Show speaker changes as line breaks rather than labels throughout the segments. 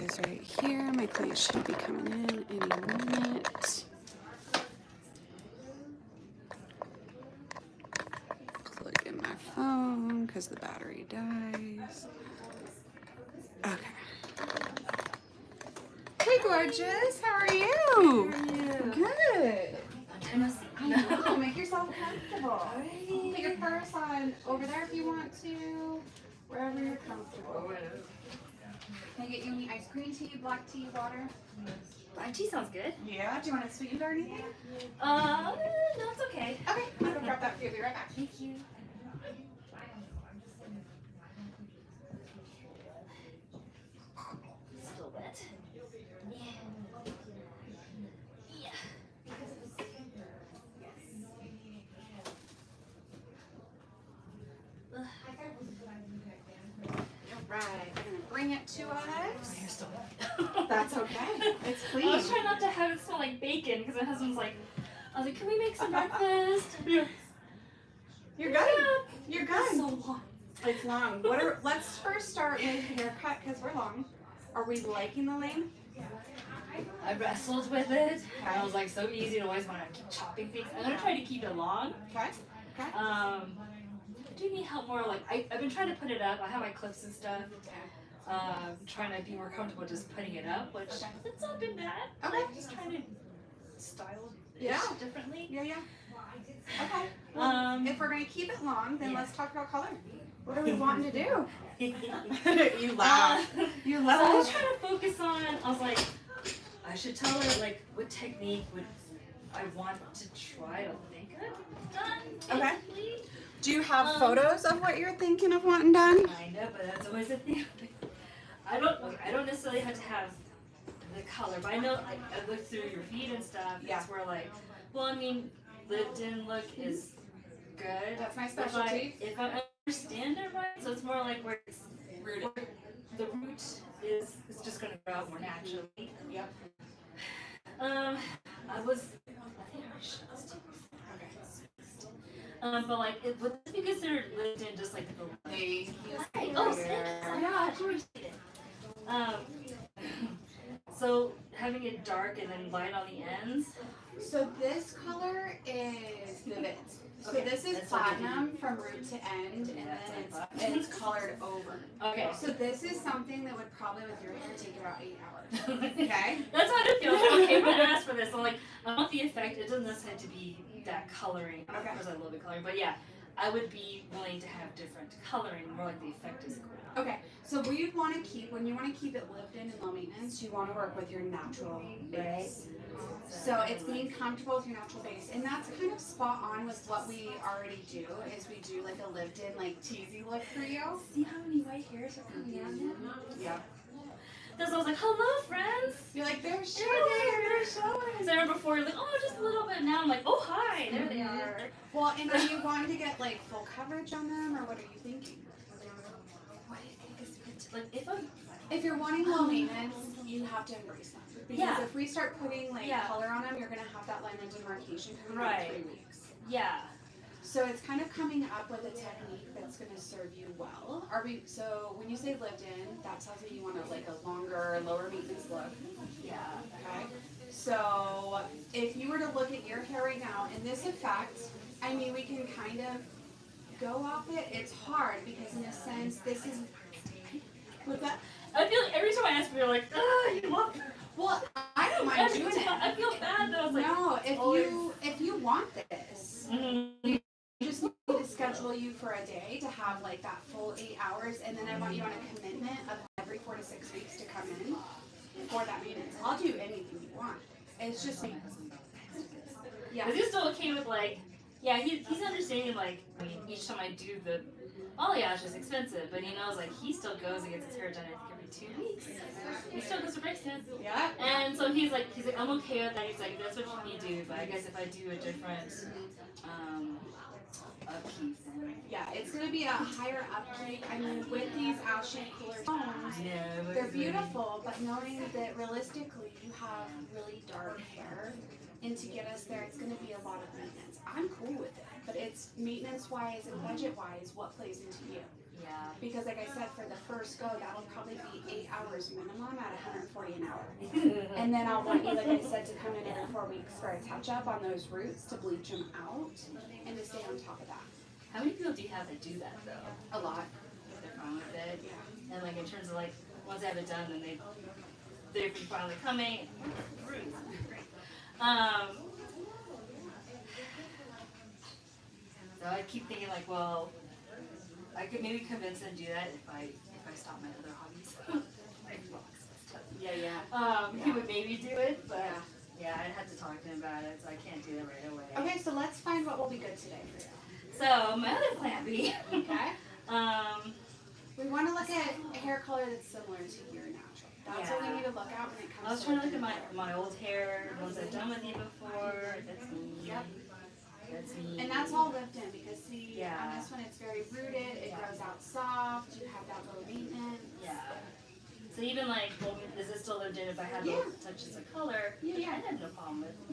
is right here. My client should be coming in any minute. Plug in my phone because the battery dies. Okay. Hey, gorgeous. How are you?
How are you?
Good.
I know. Make yourself comfortable. Put your purse on over there if you want to. Wherever you're comfortable. Can I get you any ice cream tea, black tea, water?
Black tea sounds good.
Yeah. Do you want it sweetened or anything?
No, it's okay.
Okay. I'm gonna grab that for you. Be right back.
Thank you. Still wet. Yeah. Yeah.
All right. I'm gonna bring it to us.
My hair's still wet.
That's okay. It's clean.
I was trying not to have it smell like bacon because my husband's like, I was like, can we make some breakfast?
Yeah. You're good. You're
That's
good.
so long.
It's long. Let's first start with haircut because we're long. Are we liking the lane?
I wrestled with it. I was like, so easy to always want to keep chopping things. I'm gonna try to keep it long.
Okay. Okay.
Do you need help more? Like I've been trying to put it up. I have my clips and stuff. Trying to be more comfortable just putting it up, which it's not been bad.
Okay.
Like just trying to style it
Yeah.
differently.
Yeah, yeah. Okay. Well, if we're gonna keep it long, then let's talk about color. What are we wanting to do? You laugh. You
So I was
laugh.
trying to focus on. I was like, I should tell her like what technique would I want to try to think of done.
Okay.
Basically.
Do you have photos of what you're thinking of wanting done?
Kind of, but that's always a thing. I don't necessarily have to have the color, but I know I looked through your feed and stuff.
Yeah.
It's where like, well, I mean, lived-in look is good.
That's my specialty.
If I understand it right, so it's more like where it's
Rooted.
where the root is just going to grow out more naturally.
Yep.
I think I should have this too. But like, would this be considered lived in just like the
They
Oh, thank you. Yeah, I appreciate it. So having it dark and then light on the ends.
So this color is Vivid. So
Okay,
this is
that's what I
platinum from root to end, and then it's colored over.
Okay.
So this is something that would probably with your hair take about 8 hours. Okay.
That's how I feel. Like, okay, we're gonna ask for this. I'm like, I want the effect. It doesn't necessarily have to be that coloring.
Okay.
Of course, I love the coloring, but yeah, I would be willing to have different coloring. More like the effect is cool.
Okay. So we want to keep when you want to keep it lived in and low maintenance, you want to work with your natural base. So it's being comfortable with your natural base, and that's kind of spot on with what we already do. Is we do like a lived-in, like teasy look for you.
See how many white hairs are coming out now?
Yeah.
Because I was like, hello, friends.
You're like, they're
They're
showing.
there, they're showing. Because I remember before, you're like, oh, just a little bit. Now I'm like, oh, hi, there they are.
Well, and are you wanting to get like full coverage on them, or what are you thinking?
What do you think is good to, like,
If you're wanting low maintenance, you have to embrace them. Because
Yeah.
if we start putting like
Yeah.
color on them, you're gonna have that line of demarcation coming
Right.
in 3 weeks.
yeah.
So it's kind of coming up with a technique that's gonna serve you well. So when you say lived in, that tells me you want like a longer, lower maintenance look.
Yeah.
Okay. So if you were to look at your hair right now, in this effect, I mean, we can kind of go off it. It's hard because in a sense, this is, what's that?
I feel like every time I ask people, like, you love her.
Well, I don't mind
Every
doing
time, I
it.
feel bad that I was like,
No,
always-
if you want this,
mhm.
you just need to schedule you for a day to have like that full 8 hours, and then I want you on a commitment of every 4 to 6 weeks to come in for that maintenance. I'll do anything you want. It's just yeah.
Is he still okay with like, yeah, he's understanding like, I mean, each time I do the balayage is expensive, but he knows like he still goes and gets his hair done I think every 2 weeks. He still goes to Brixton.
Yeah.
And so he's like, I'm okay with that. He's like, that's what you do, but I guess if I do a different upkeep, then
Yeah, it's gonna be a higher upkeep. I mean, with these ashy cooler tones, they're beautiful, but knowing that realistically you have really dark hair, and to get us there, it's gonna be a lot of maintenance. I'm cool with it, but it's maintenance-wise and budget-wise, what plays into you?
Yeah.
Because like I said, for the first go, that'll probably be 8 hours minimum at 140 an hour. And then I'll want you, like I said, to come in every 4 weeks for a touch up on those roots to bleach them out and to stay on top of that.
How many people do you have that do that though?
A lot.
They're fine with it.
Yeah.
And like in terms of like once they have it done, then they're finally coming. Roots. Great. So I keep thinking like, well, I could maybe convince them to do that if I stop my other hobbies, like books and stuff. He would maybe do it, but yeah, I'd have to talk to him about it, so I can't do it right away.
Okay, so let's find what will be good today for you.
So my other plan B.
Okay. We want to look at a hair color that's similar to your natural. That's what we need to look at when it comes to.
I was trying to look at my old hair, ones I've done with you before. That's me.
Yep.
That's me.
And that's all lived in because see,
Yeah.
on this one it's very rooted, it grows out soft, you have that low maintenance.
Yeah. So even like, well, is it still lived in if I had
Yeah.
little touches of color?
Yeah,
Which
yeah.
I have no problem with. I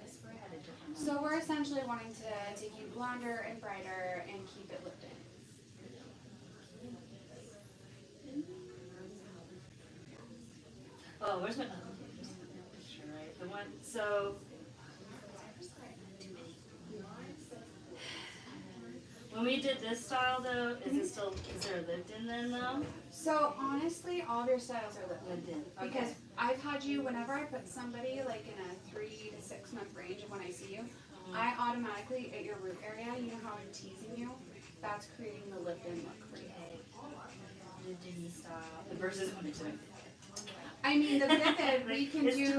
swear I had a different one.
So we're essentially wanting to take you blonder and brighter and keep it lived in.
Oh, where's my? Oh, okay, just a picture, right? The one. So. When we did this style though, is there a lived-in then though?
So honestly, all of your styles are lived in.
Lived-in. Okay.
Because I've had you, whenever I put somebody like in a 3 to 6 month range of when I see you, I automatically, at your root area, you know how I'm teasing you? That's creating the lived-in look for you.
Lived-in style versus when it's like.
I mean, the vivid, we can
It's
do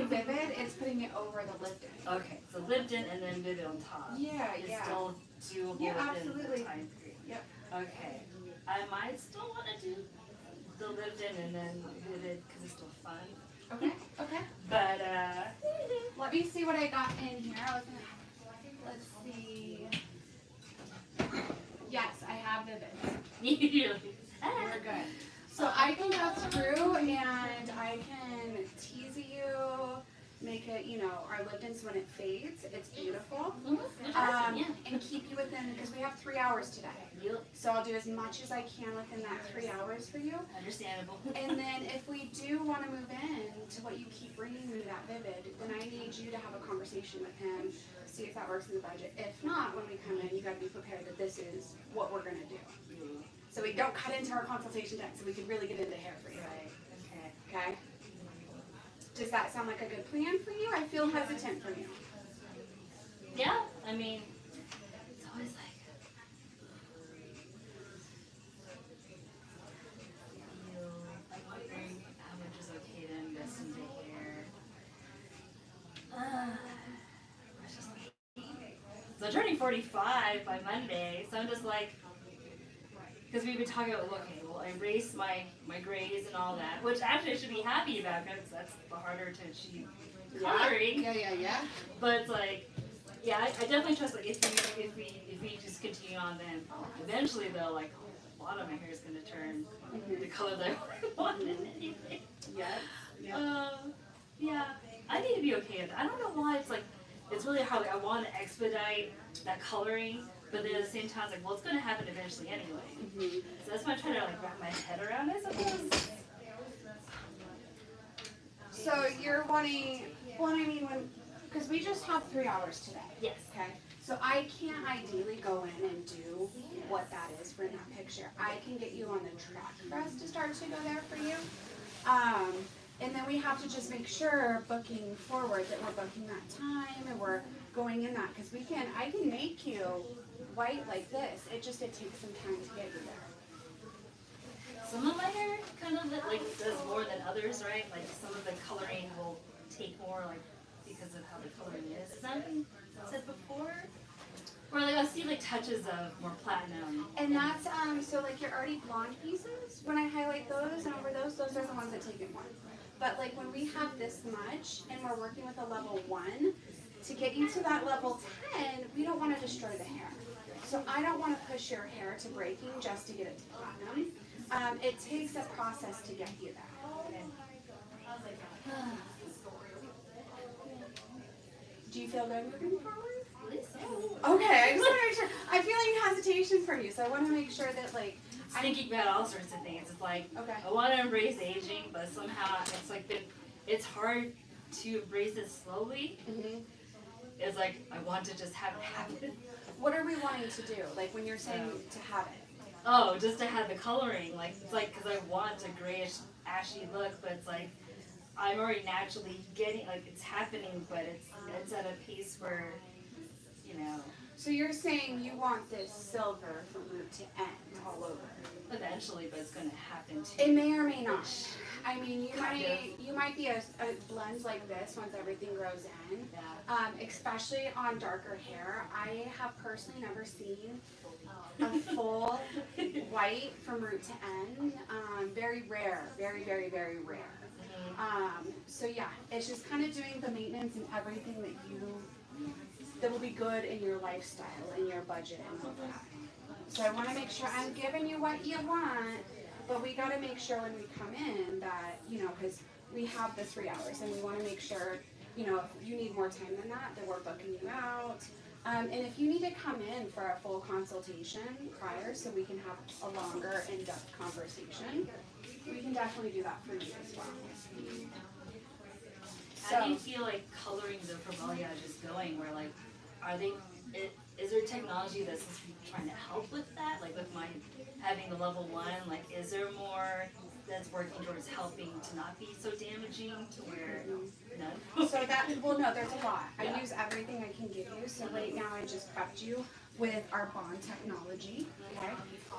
vivid, it's putting it over the lived-in.
Okay, so lived-in and then vivid on top.
Yeah,
It's
yeah.
still doable
Yeah,
within
absolutely.
the time period.
Yep.
Okay. I might still want to do the lived-in and then vivid because it's still fun.
Okay, okay.
But
Let me see what I got in here. Let's see. Yes, I have vivid.
you're
We're good. So I can go through and I can tease you, make it, our lived-in so when it fades, it's beautiful. And keep you within, because we have 3 hours today. So I'll do as much as I can within that 3 hours for you.
Understandable.
And then if we do want to move in to what you keep bringing me, that vivid, then I need you to have a conversation with him, see if that works in the budget. If not, when we come in, you got to be prepared that this is what we're going to do. So we don't cut into our consultation time, so we can really get into hair for you.
Right. Okay.
Okay? Does that sound like a good plan for you? I feel hesitant for you.
Yeah, I mean, it's always like. I'm wondering how much is okay to invest into hair. So I'm turning 45 by Monday, so I'm just like, because we've been talking about, okay, well, I erase my grays and all that, which actually I should be happy about because that's the harder to achieve coloring.
Yeah.
But it's like, yeah, I definitely trust like if we just continue on, then eventually though, like a lot of my hair is gonna turn the color that I wanted anyway.
Yes.
Yeah, I need to be okay with that. I don't know why it's really hard. Like I want to expedite that coloring, but then at the same time, it's like, well, it's gonna happen eventually anyway. So that's why I'm trying to like wrap my head around, I suppose.
So you're wanting, because we just have 3 hours today.
Yes.
Okay. So I can't ideally go in and do what that is for in that picture. I can get you on the track for us to start to go there for you. And then we have to just make sure booking forward that we're booking that time and we're going in that because I can make you white like this. It takes some time to get you there.
Some of my hair kind of like does more than others, right? Like some of the coloring will take more, like because of how the coloring is. Is that been said before? Or like I'll see like touches of more platinum.
And that's so like your already blonde pieces. When I highlight those and over those are the ones that take it more. But like when we have this much and we're working with a level 1, to get you to that level 10, we don't want to destroy the hair. So I don't want to push your hair to breaking just to get it to platinum. It takes a process to get you there. Do you feel good moving forward?
At least so.
Okay, I just want to make sure. I'm feeling hesitation from you, so I want to make sure that like.
I'm thinking about all sorts of things. It's like
Okay.
I want to embrace aging, but somehow it's like it's hard to embrace it slowly.
Mm-hmm.
It's like I want to just have it happen.
What are we wanting to do? Like when you're saying to have it.
Oh, just to have the coloring, like it's like because I want a grayish, ashy look, but it's like I'm already naturally getting like it's happening, but it's at a pace where, you know,
So you're saying you want this silver from root to end all over.
eventually, but it's gonna happen too.
It may or may not. I mean,
Kind
you might be a blend like this once everything grows in.
Yeah.
Especially on darker hair. I have personally never seen a full white from root to end. Very rare. Very, very, very rare. So yeah, it's just kind of doing the maintenance and everything that will be good in your lifestyle and your budget and all that. So I want to make sure I'm giving you what you want, but we got to make sure when we come in that, you know, because we have the 3 hours and we want to make sure, you know, if you need more time than that we're booking you out. And if you need to come in for a full consultation prior so we can have a longer in-depth conversation, we can definitely do that for you as well.
How do you feel like coloring the foliage is going? Where like, is there technology that's trying to help with that? Like with my having the level 1, like is there more that's working towards helping to not be so damaging to where none?
So that, well, no, there's a lot.
Yeah.
I use everything I can give you. So right now I just prepped you with our bond technology, okay?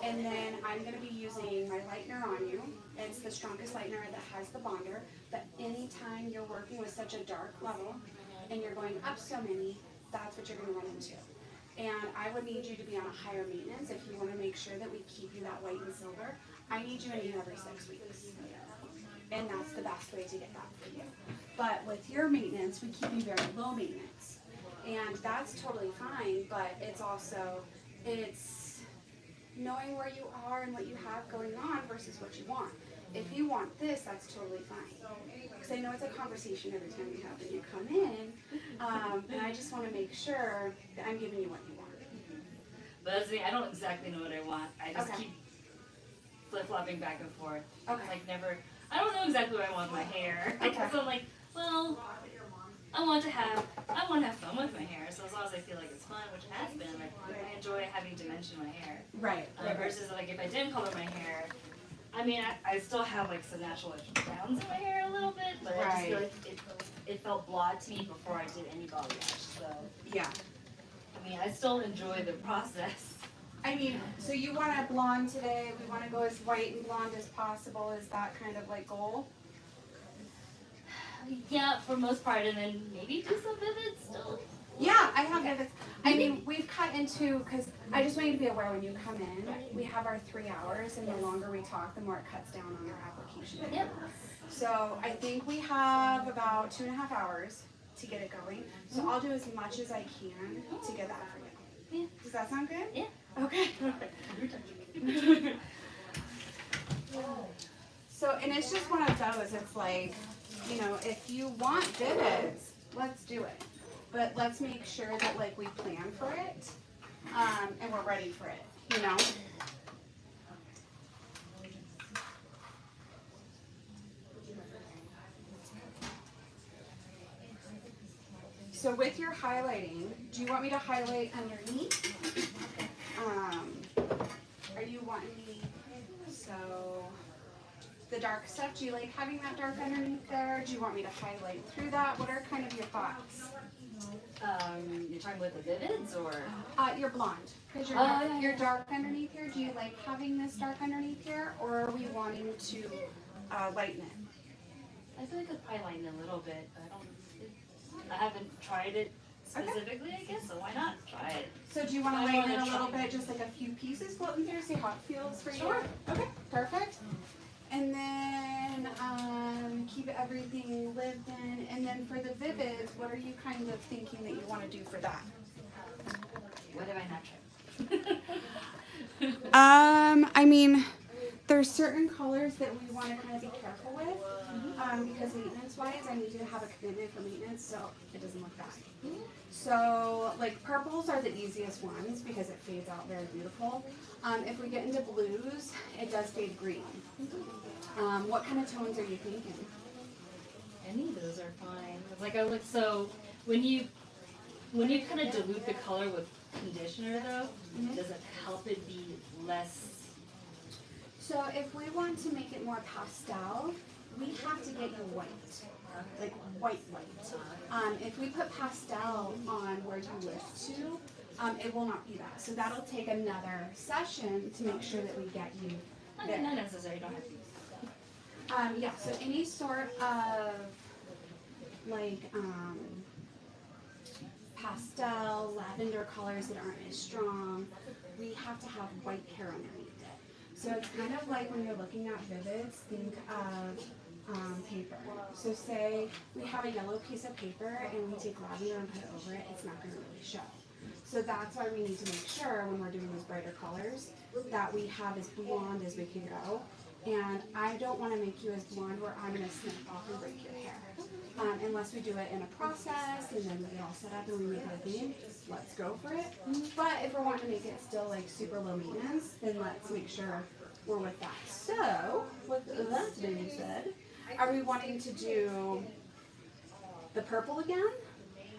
And then I'm gonna be using my lightener on you. It's the strongest lightener that has the bonder, but anytime you're working with such a dark level and you're going up so many, that's what you're gonna run into. And I would need you to be on a higher maintenance if you wanna make sure that we keep you that white and silver. I need you in every 6 weeks. And that's the best way to get that for you. But with your maintenance, we keep you very low maintenance. And that's totally fine, but it's also, it's knowing where you are and what you have going on versus what you want. If you want this, that's totally fine. Because I know it's a conversation every time we have when you come in, and I just want to make sure that I'm giving you what you want.
But that's the thing, I don't exactly know what I want. I just
Okay.
keep flip-flopping back and forth.
Okay.
It's like never, I don't know exactly what I want with my hair.
Okay.
Because I'm like, well, I want to have fun with my hair. So as long as I feel like it's fun, which it has been, like I enjoy having dimension in my hair.
Right.
Versus like if I didn't color my hair, I mean I still have like some natural browns in my hair a little bit, but I just feel like it felt blonde to me before I did any balayage. So
Yeah.
I mean I still enjoy the process.
I mean, so you want a blonde today, we want to go as white and blonde as possible, is that kind of like goal?
Yeah, for most part, and then maybe do some vivid still.
Yeah, I have vivids. I mean, we've cut into, because I just want you to be aware when you come in, we have our 3 hours, and the longer we talk, the more it cuts down on our application.
Yep.
So I think we have about 2.5 hours to get it going. So I'll do as much as I can to get that for you.
Yeah.
Does that sound good?
Yeah.
Okay. So, and it's just one of those, it's like, you know, if you want vivids, let's do it. But let's make sure that like we plan for it, and we're ready for it, you know? So with your highlighting, do you want me to highlight underneath? Are you wanting me, so the dark stuff, do you like having that dark underneath there? Do you want me to highlight through that? What are kind of your thoughts?
You're talking about the vivids or?
You're blonde, because
yeah,
you're dark underneath here. Do you like having this dark underneath here, or are we wanting to lighten it?
I feel like I could probably lighten a little bit, but I haven't tried it specifically, I guess, so why not try it?
So do you want to
I
lighten
wanna
it a little
try.
bit, just like a few pieces floating through, see how it feels for you?
Sure.
Okay, perfect. And then keep everything lived in. And then for the vivids, what are you kind of thinking that you want to do for that?
What have I not tried?
I mean, There's certain colors that we want to kind of be careful with, because maintenance-wise, I need you to have a commitment for maintenance, so it doesn't look bad. So, like, purples are the easiest ones because it fades out very beautiful. If we get into blues, it does fade green. What kind of tones are you thinking?
Any of those are fine. It's like I look so when you kind of dilute the color with conditioner though, does it help it be less?
So if we want to make it more pastel, we have to get you white, like white. If we put pastel on where you lift to, it will not be that. So that'll take another session to make sure that we get you there.
Not necessary. You don't have to.
Yeah, so any sort of like pastel, lavender colors that aren't as strong, we have to have white hair underneath it. So it's kind of like when you're looking at vivids, think of paper. So say we have a yellow piece of paper and we take lavender and put it over it, it's not going to really show. So that's why we need to make sure when we're doing these brighter colors that we have as blonde as we can go. And I don't want to make you as blonde where I'm going to snip off and break your hair. Unless we do it in a process and then we get all set up and we make it a theme, let's go for it. But if we're wanting to make it still like super low maintenance, then let's make sure we're with that. So, with that being said, are we wanting to do the purple again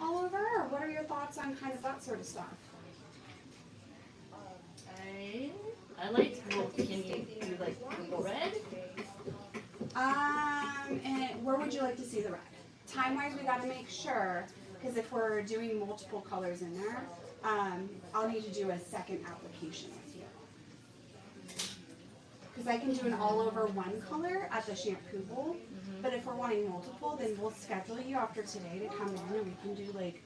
all over? Or what are your thoughts on kind of that sort of stuff?
I like, well, can you do like red?
And where would you like to see the red? Time-wise, we got to make sure, because if we're doing multiple colors in there, I'll need to do a second application with you. Because I can do an all-over one color at the shampoo bowl, but if we're wanting multiple, then we'll schedule you after today to come in and we can do like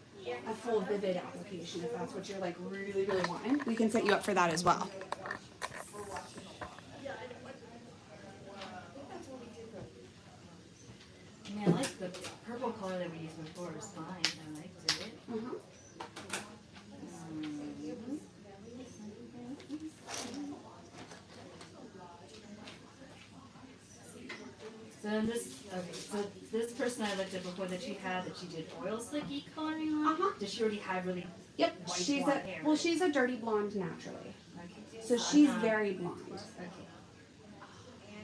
a full vivid application if that's what you're like really, really wanting. We can set you up for that as well.
I mean, I like the purple color that we used before. It's fine. I liked it. So then so this person I looked at before that she did oil slicky coloring on. Does she already have really
Yep,
white
she's
blonde hair?
well, she's a dirty blonde naturally,
Okay.
so she's very blonde.
Okay.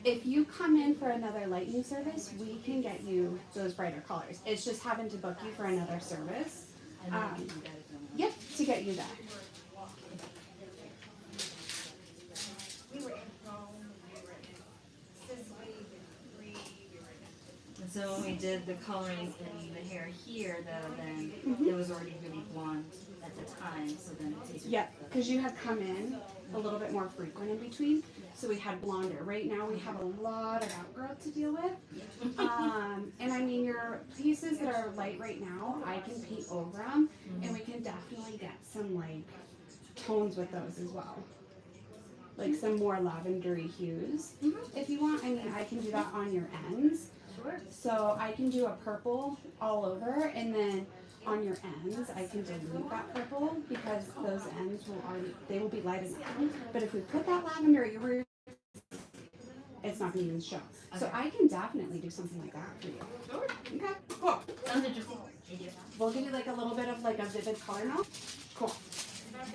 If you come in for another lighting service, we can get you those brighter colors. It's just having to book you for another service.
And then you can get it from
Yep, to get you that.
And so when we did the coloring in the hair here, though, then it was already really blonde at the time. So then it's easier.
Yeah, because you had come in a little bit more frequent in between. So we had blonder. Right now we have a lot of outgrowth to deal with. And I mean, your pieces that are light right now, I can paint over them, and we can definitely get some like tones with those as well. Like some more lavendery hues, if you want. I mean, I can do that on your ends.
Sure.
So I can do a purple all over, and then on your ends, I can dilute that purple because those ends they will be light enough. But if we put that lavender at your root, it's not going to even show. So I can definitely do something like that for you.
Sure.
Okay, cool.
Sounds interesting.
We'll give you like a little bit of like a vivid color now. Cool.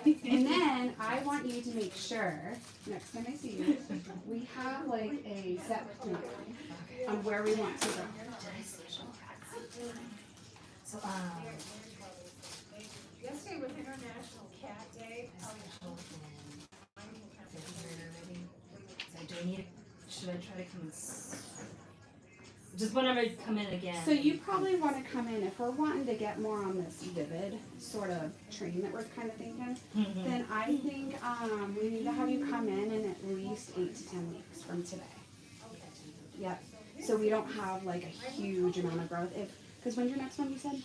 And then I want you to make sure next time I see you, we have like a set plan on where we want to go.
So,
Yesterday was International Cat Day.
So should I try to come in? Just whenever I come in again.
So you probably want to come in, if we're wanting to get more on this vivid sort of train that we're kind of thinking, then I think we need to have you come in at least 8 to 10 weeks from today. Yep. So we don't have like a huge amount of growth. Because when's your next one, you said?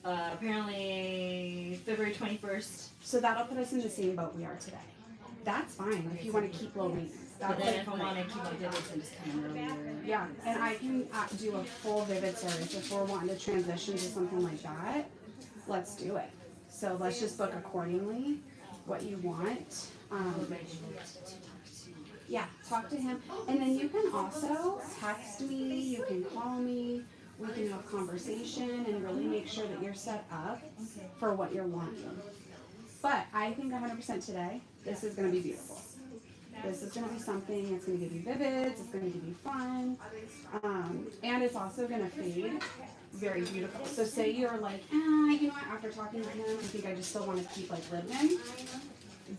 Apparently February 21st.
So that'll put us in the same boat we are today. That's fine if you want to keep low maintenance.
But
That's
then
like
if I want to keep my vivids, then just come in earlier.
yeah, and I can do a full vivid service if we're wanting to transition to something like that. Let's do it. So let's just book accordingly what you want. Yeah, talk to him. And then you can also text me, you can call me, we can have conversation and really make sure that you're set up for what you're wanting. But I think 100% today, this is going to be beautiful. This is going to be something that's going to give you vivids, it's going to give you fun, and it's also going to fade very beautiful. So say you're like, you know what, after talking to him, I think I just still want to keep like Libden.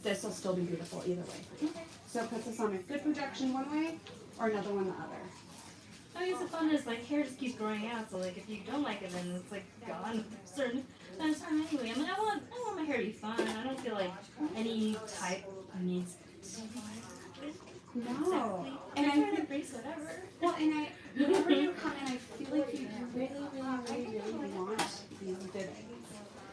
This will still be beautiful either way. So it puts us on a good projection one way or another one the other.
I guess the fun is like hair just keeps growing out, so like if you don't like it, then it's like gone certain time anyway. I mean, I want my hair to be fun. I don't feel like any type needs to be
No.
exactly.
And
I
I
try to
think,
embrace whatever.
well, and whenever you come in, I feel like you really want these vivids.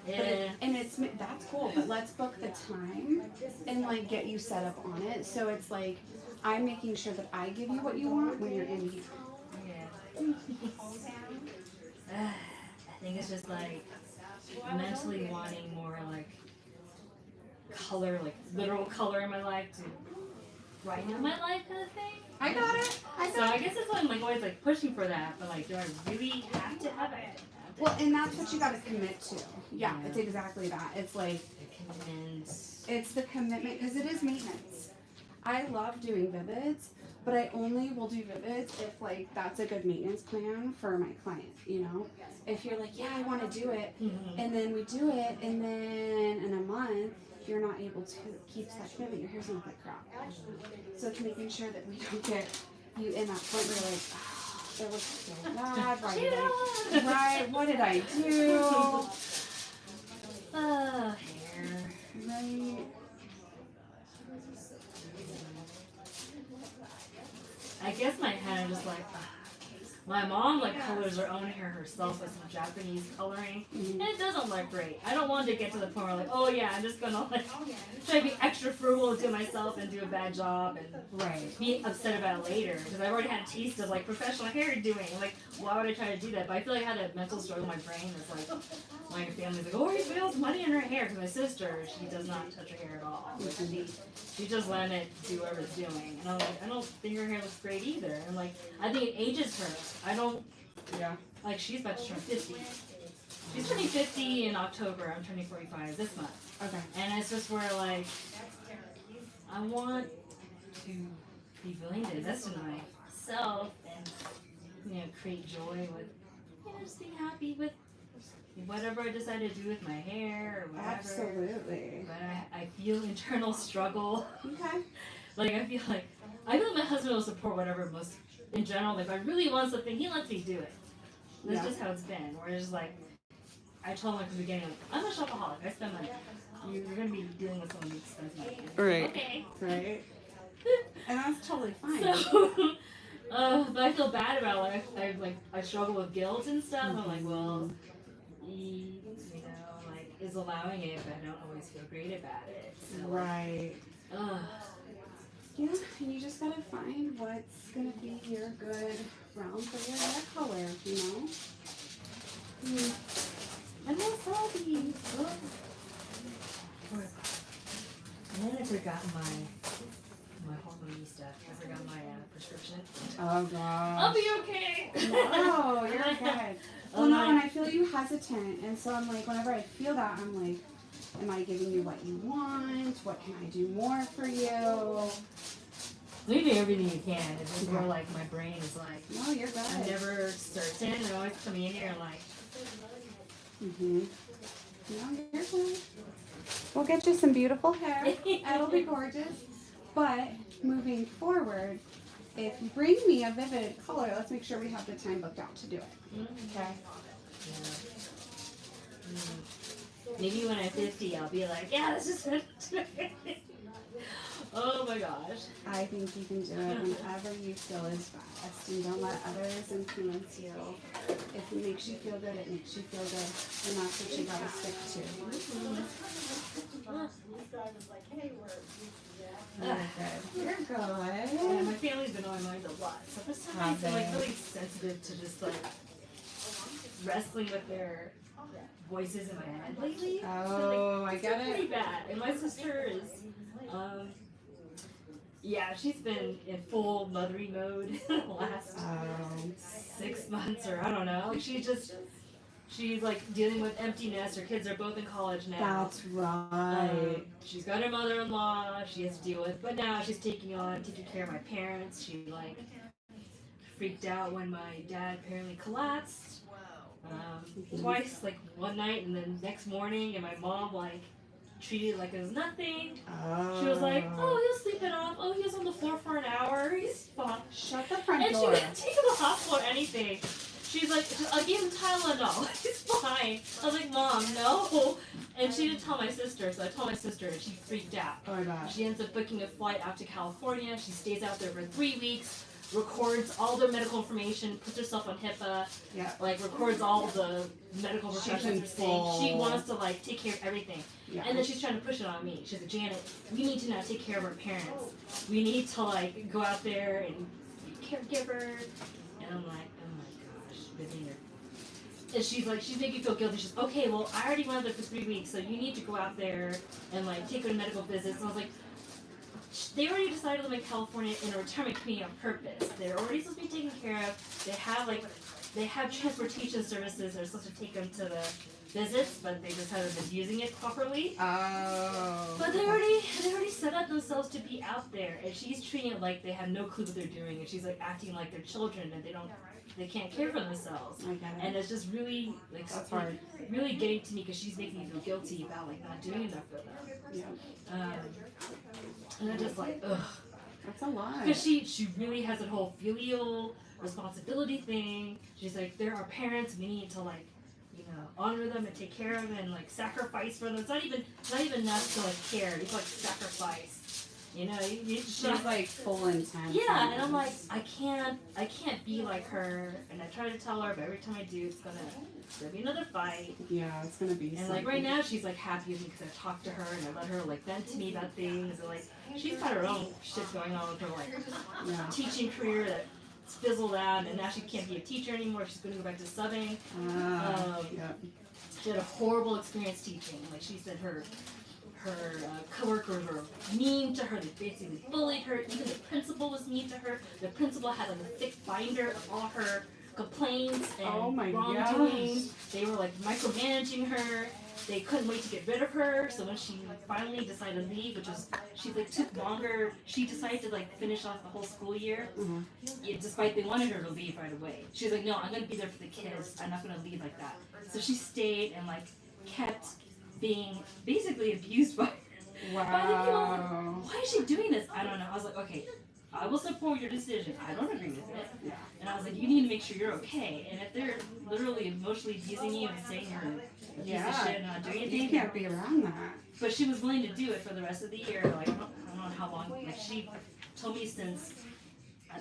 Yeah.
And that's cool, but let's book the time and like get you set up on it. So it's like I'm making sure that I give you what you want when you're in here.
Yeah. I think it's just like mentally wanting more like color, like literal color in my life to brighten up my life kind of thing.
I got it.
So I guess that's why I'm like always like pushing for that, but like do I really have to have it?
Well, and that's what you got to commit to. Yeah, it's exactly that. It's like it's the commitment because it is maintenance. I love doing vivids, but I only will do vivids if like that's a good maintenance plan for my client. You know, if you're like, yeah, I want to do it, and then we do it, and then in a month you're not able to keep that commitment. Your hair's gonna look like crap. So it's making sure that we don't get you in that point where you're like, oh, it looks so bad. Right? What did I do?
Hair.
Right.
I guess my head is like, my mom like colors her own hair herself with some Japanese coloring, and it doesn't look great. I don't want to get to the point where like, oh yeah, I'm just gonna like try to be extra frugal to myself and do a bad job and be upset about it later because I've already had a taste of like professional hair doing. Like, why would I try to do that? But I feel like I had a mental struggle in my brain that's like, my family's like, oh, you put all this money in her hair because my sister, she does not touch her hair at all. Like, she just letting it do whatever it's doing. And I'm like, I don't think her hair looks great either. And like, I think it ages her. I don't, like she's about to turn 50. She's turning 50 in October. I'm turning 45 this month.
Okay.
And it's just where like, I want to be willing to invest in myself and, you know, create joy with, you know, just being happy with whatever I decide to do with my hair or whatever.
Absolutely.
But I feel internal struggle.
Okay.
Like I feel like my husband will support whatever most in general. Like if I really want something, he lets me do it. That's just how it's been. Where it's just like I told him at the beginning, like, I'm a shopaholic. I spend money. You're gonna be dealing with someone who spends money.
Right.
Okay.
Right. And that's totally fine.
So, but I feel bad about it. I struggle with guilt and stuff. I'm like, well, you know, like is allowing it, but I don't always feel great about it. So,
Right.
Ugh.
Yeah, and you just gotta find what's gonna be your good realm for your hair color, you know?
And that's all these. And then I forgot my hormone stuff. I forgot my prescription.
Oh gosh.
I'll be okay.
No, you're good. Well, no, and I feel you hesitant, and so I'm like, whenever I feel that, I'm like, am I giving you what you want? What can I do more for you?
You do everything you can. It's just more like my brain is like,
No, you're good.
I'm never certain. I'm always coming in here like,
No, you're good. We'll get you some beautiful hair. It'll be gorgeous. But moving forward, if you bring me a vivid color, let's make sure we have the time booked out to do it. Okay?
Maybe when I'm 50, I'll be like, yeah, this is it. Oh my gosh.
I think you can do it whenever you feel is best, and don't let others influence you. If it makes you feel good, it makes you feel good, and that's what you gotta stick to. You're good.
Yeah, my family's been on my mind a lot, so sometimes I'm like really sensitive to just like wrestling with their voices in my head lately.
Oh, I get
It's pretty
it.
bad. And my sister is, Yeah, she's been in full mothering mode the last 6 months, or I don't know. Like she's like dealing with emptiness. Her kids are both in college now.
That's right.
She's got her mother-in-law she has to deal with, but now she's taking care of my parents. She like freaked out when my dad apparently collapsed twice, like one night and then next morning, and my mom like treated it like it was nothing. She was like, "Oh, he'll sleep it off. Oh, he was on the floor for an hour. He's fine."
Shut the front
And she
door.
didn't take him to the hospital or anything. She's like, "I gave him Tylenol. He's fine." I was like, "Mom, no." And she didn't tell my sister, so I told my sister, and she freaked out.
Oh my gosh.
She ends up booking a flight out to California. She stays out there for 3 weeks, records all their medical information, puts herself on HIPAA,
Yeah.
like records all the medical
She's
professionals
in
are saying. She
full-
wants to like take care of everything.
Yeah.
And then she's trying to push it on me. She's like, "Janet, we need to now take care of our parents. We need to like go out there and be a caregiver." And I'm like, "Oh my gosh, been here." And she's like, she's making me feel guilty. She's okay, well, I already went there for 3 weeks, so you need to go out there and like take her to medical visits. And I was like, they already decided to live in California in a retirement community on purpose. They're already supposed to be taken care of. They have transportation services that are supposed to take them to the visits, but they just haven't been using it properly.
Oh.
But they already set up themselves to be out there, and she's treating it like they have no clue what they're doing, and she's like acting like they're children and they can't care for themselves.
I get it.
And it's just really like
That's hard.
really getting to me because she's making me feel guilty about like not doing enough for them.
Yeah.
And I'm just like, ugh.
That's a lot.
Because she really has that whole filial responsibility thing. She's like, they're our parents. We need to like, you know, honor them and take care of them and like sacrifice for them. It's not even enough to like care. It's like sacrifice. You know,
She's like full intense.
yeah, and I'm like, I can't be like her. And I try to tell her, but every time I do, there'll be another fight.
Yeah, it's gonna be.
And like right now, she's like happy with me because I talked to her and I let her like vent to me about things. And like she's got her own shit going on with her like
Yeah.
teaching career that fizzled out, and now she can't be a teacher anymore. She's going to go back to subbing.
Yeah.
She had a horrible experience teaching. Like she said, her coworkers were mean to her. They basically bullied her. Even the principal was mean to her. The principal had like a thick binder of all her complaints and
Oh my
wrongdoings.
gosh.
They were like micromanaging her. They couldn't wait to get rid of her. So when she finally decided to leave, she like took longer. She decided to like finish off the whole school year, despite they wanted her to leave right away. She was like, "No, I'm gonna be there for the kids. I'm not gonna leave like that." So she stayed and like kept being basically abused by the people. I was
Wow.
like, "Why is she doing this?" I don't know. I was like, "Okay, I will support your decision. I don't agree with it."
Yeah.
And I was like, "You need to make sure you're okay. And if they're literally emotionally abusing you and saying you're a piece of shit and not doing anything,"
You can't be around that.
but she was willing to do it for the rest of the year. Like I don't know how long. Like she told me since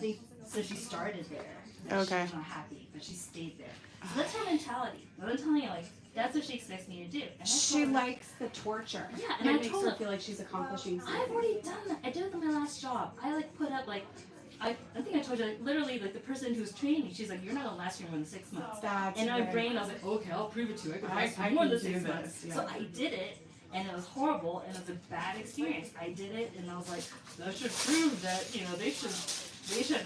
she started there.
Okay.
She's not happy, but she stayed there. So that's her mentality. I'm telling you, like that's what she expects me to do. And I
She
told her,
likes the torture.
Yeah, and
it
I
makes
told
her
her-
feel like she's accomplishing something.
I've already done that. I did it in my last job. I like put up like. I think I told you, like, literally, like, the person who was training me, she's like, "You're not gonna last here more than 6 months."
That's
And in my
right.
brain, I was like, "Okay, I'll prove it to you. I can last
I
more
can
than
do
6 months."
this, yeah.
So I did it, and it was horrible, and it was a bad experience. I did it, and I was like, "That should prove that, you know, they should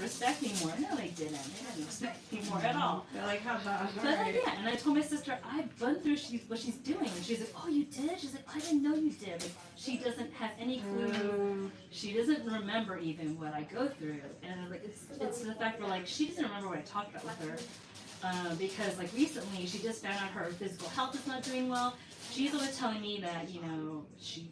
respect me more." No, they didn't. They didn't respect me more at all.
They're like, how about?
But yeah, and I told my sister, I've run through what she's doing, and she's like, "Oh, you did?" She's like, "I didn't know you did." Like, she doesn't have any clue. She doesn't remember even what I go through, and like it's the fact where like she doesn't remember what I talked about with her, because like recently she just found out her physical health is not doing well. She's always telling me that she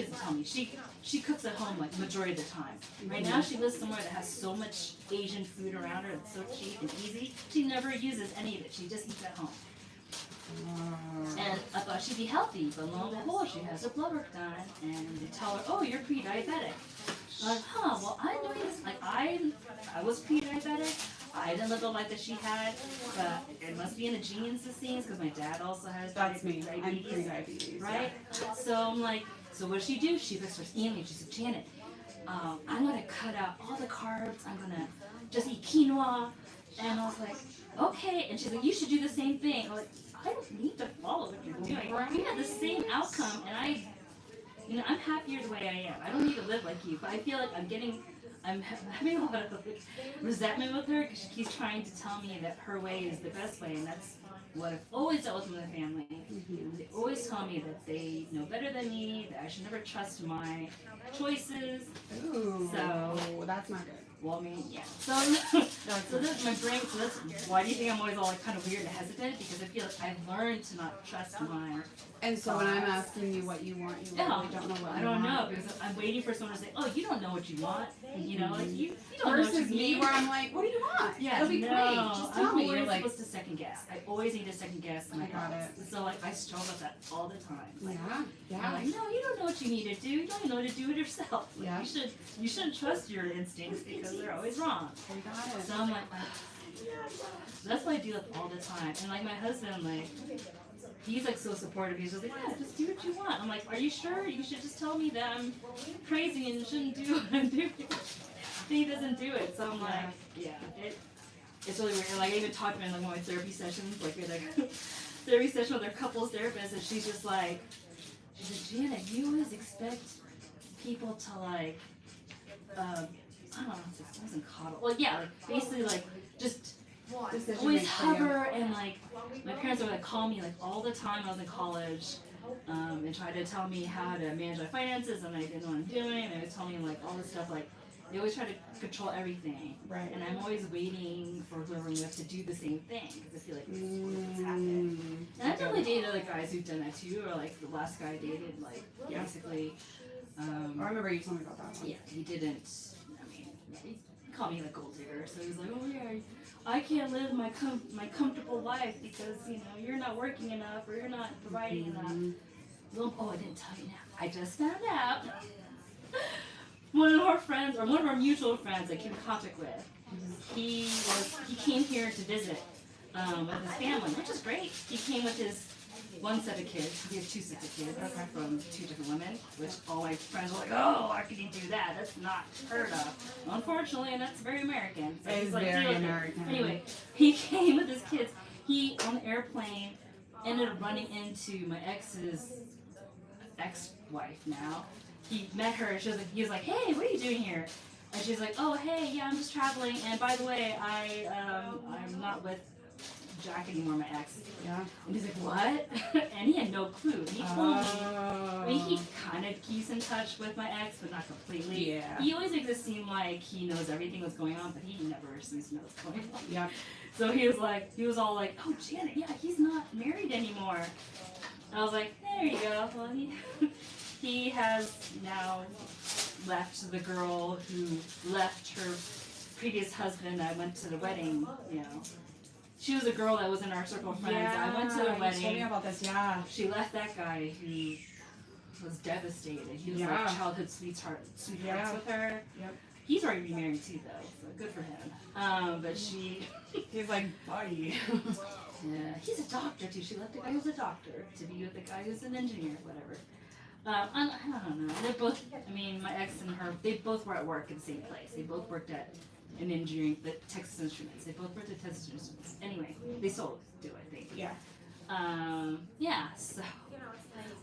doesn't tell me she cooks at home like majority of the time. Right now she lives somewhere that has so much Asian food around her. It's so cheap and easy. She never uses any of it. She just eats at home. And I thought she'd be healthy, but lo and behold, she has her blood work done, and they tell her, "Oh, you're pre-diabetic." I'm like, huh? Well, I'm doing this. Like, I was pre-diabetic. I didn't live the life that she had, but it must be in the genes, it seems, because my dad also has
That's me. I'm
diabetes,
pre-diabetes.
right? So I'm like, so what does she do? She looks for emailing. She said, "Janet, I'm gonna cut out all the carbs. I'm gonna just eat quinoa." And I was like, "Okay." And she's like, "You should do the same thing." I'm like, I don't need to follow what you're doing. We had the same outcome, and You know, I'm happier the way I am. I don't need to live like you, but I feel like I'm having a lot of like, resentment with her because she keeps trying to tell me that her way is the best way, and that's what I've always dealt with my family. They always tell me that they know better than me, that I should never trust my choices.
Ooh.
So-
that's not good.
Well, I mean, yeah. So that's my brain. So that's why do you think I'm always all like kind of weird and hesitant? Because I feel like I've learned to not trust my.
And so when I'm asking you what you want, you
Yeah,
really don't know what
I
you
don't know
want.
because I'm waiting for someone to say, "Oh, you don't know what you want." You know, like you don't know what
Versus
you
me,
need.
where I'm like, what do you want?
Yeah,
It'll be
no,
great. Just tell
I'm
me.
always
You're like,
supposed to second guess. I always need to second guess my
I got
thoughts. So like I struggle with that all the time. Like,
yeah,
I'm
yeah.
like, no, you don't know what you need to do. You don't even know what to do it yourself. Like,
Yeah.
you shouldn't trust your instincts because they're always wrong.
You got it.
So I'm like, that's why I do that all the time. And like my husband, like, he's like so supportive. He's just like, yeah, just do what you want. I'm like, are you sure? You should just tell me that I'm crazy and shouldn't do what I'm doing. He doesn't do it. So I'm like, yeah, it's really weird. And like I even talked to him in like one of my therapy sessions, like we had like therapy session with our couples therapist, and she's just like, Janet, you always expect people to like, I don't know, it wasn't coddle. Well, yeah, like basically like just
Decision
always
make for you.
hover and like my parents would like call me like all the time when I was in college, and try to tell me how to manage my finances, and I didn't know what I'm doing. And they would tell me like all this stuff like they always try to control everything.
Right.
And I'm always waiting for whoever I'm with to do the same thing because I feel like this is what's happened. And I've definitely dated other guys who've done that too, or like the last guy I dated, like
Yeah.
basically.
Oh, I remember you told me about that one.
Yeah, he didn't. I mean, he called me a gold digger, so he's like, oh yeah, I can't live my comfortable life because you know you're not working enough or you're not providing enough. Well, oh, I didn't tell you now. I just found out. One of our friends, or one of our mutual friends, I came in contact with. He came here to visit with his family, which is great. He came with his one set of kids. He has two sets of kids from two different women, which all my friends were like, oh, how can you do that? That's not heard of. Unfortunately, and that's very American. So
It
he's
is
like,
very
deal with it.
American.
Anyway, he came with his kids. He, on the airplane, ended up running into my ex's ex-wife now. He met her, and he was like, hey, what are you doing here? And she's like, oh, hey, yeah, I'm just traveling. And by the way, I'm not with Jack anymore, my ex.
Yeah.
And he's like, what? And he had no clue. He told me. I mean, he kind of keeps in touch with my ex, but not completely.
Yeah.
He always makes it seem like he knows everything that's going on, but he never seems to know what's going on.
Yep.
So he was all like, oh, Janet, yeah, he's not married anymore. I was like, there you go. Well, he has now left the girl who left her previous husband. I went to the wedding, you know. She was a girl that was in our circle of friends. I went to the
You told me
wedding.
about this, yeah.
She left that guy who was devastated. He was
Yeah.
like childhood sweethearts
Yeah.
with her.
Yep.
He's already remarried too, though, so good for him. But she,
He's like, buddy.
yeah, he's a doctor too. She left the guy who's a doctor to be with the guy who's an engineer, whatever. I don't know. They're both. I mean, my ex and her, they both were at work in the same place. They both worked at an engineering, the Texas Instruments. They both worked at Texas Instruments. Anyway, they sold do I think.
Yeah.
Yeah. So,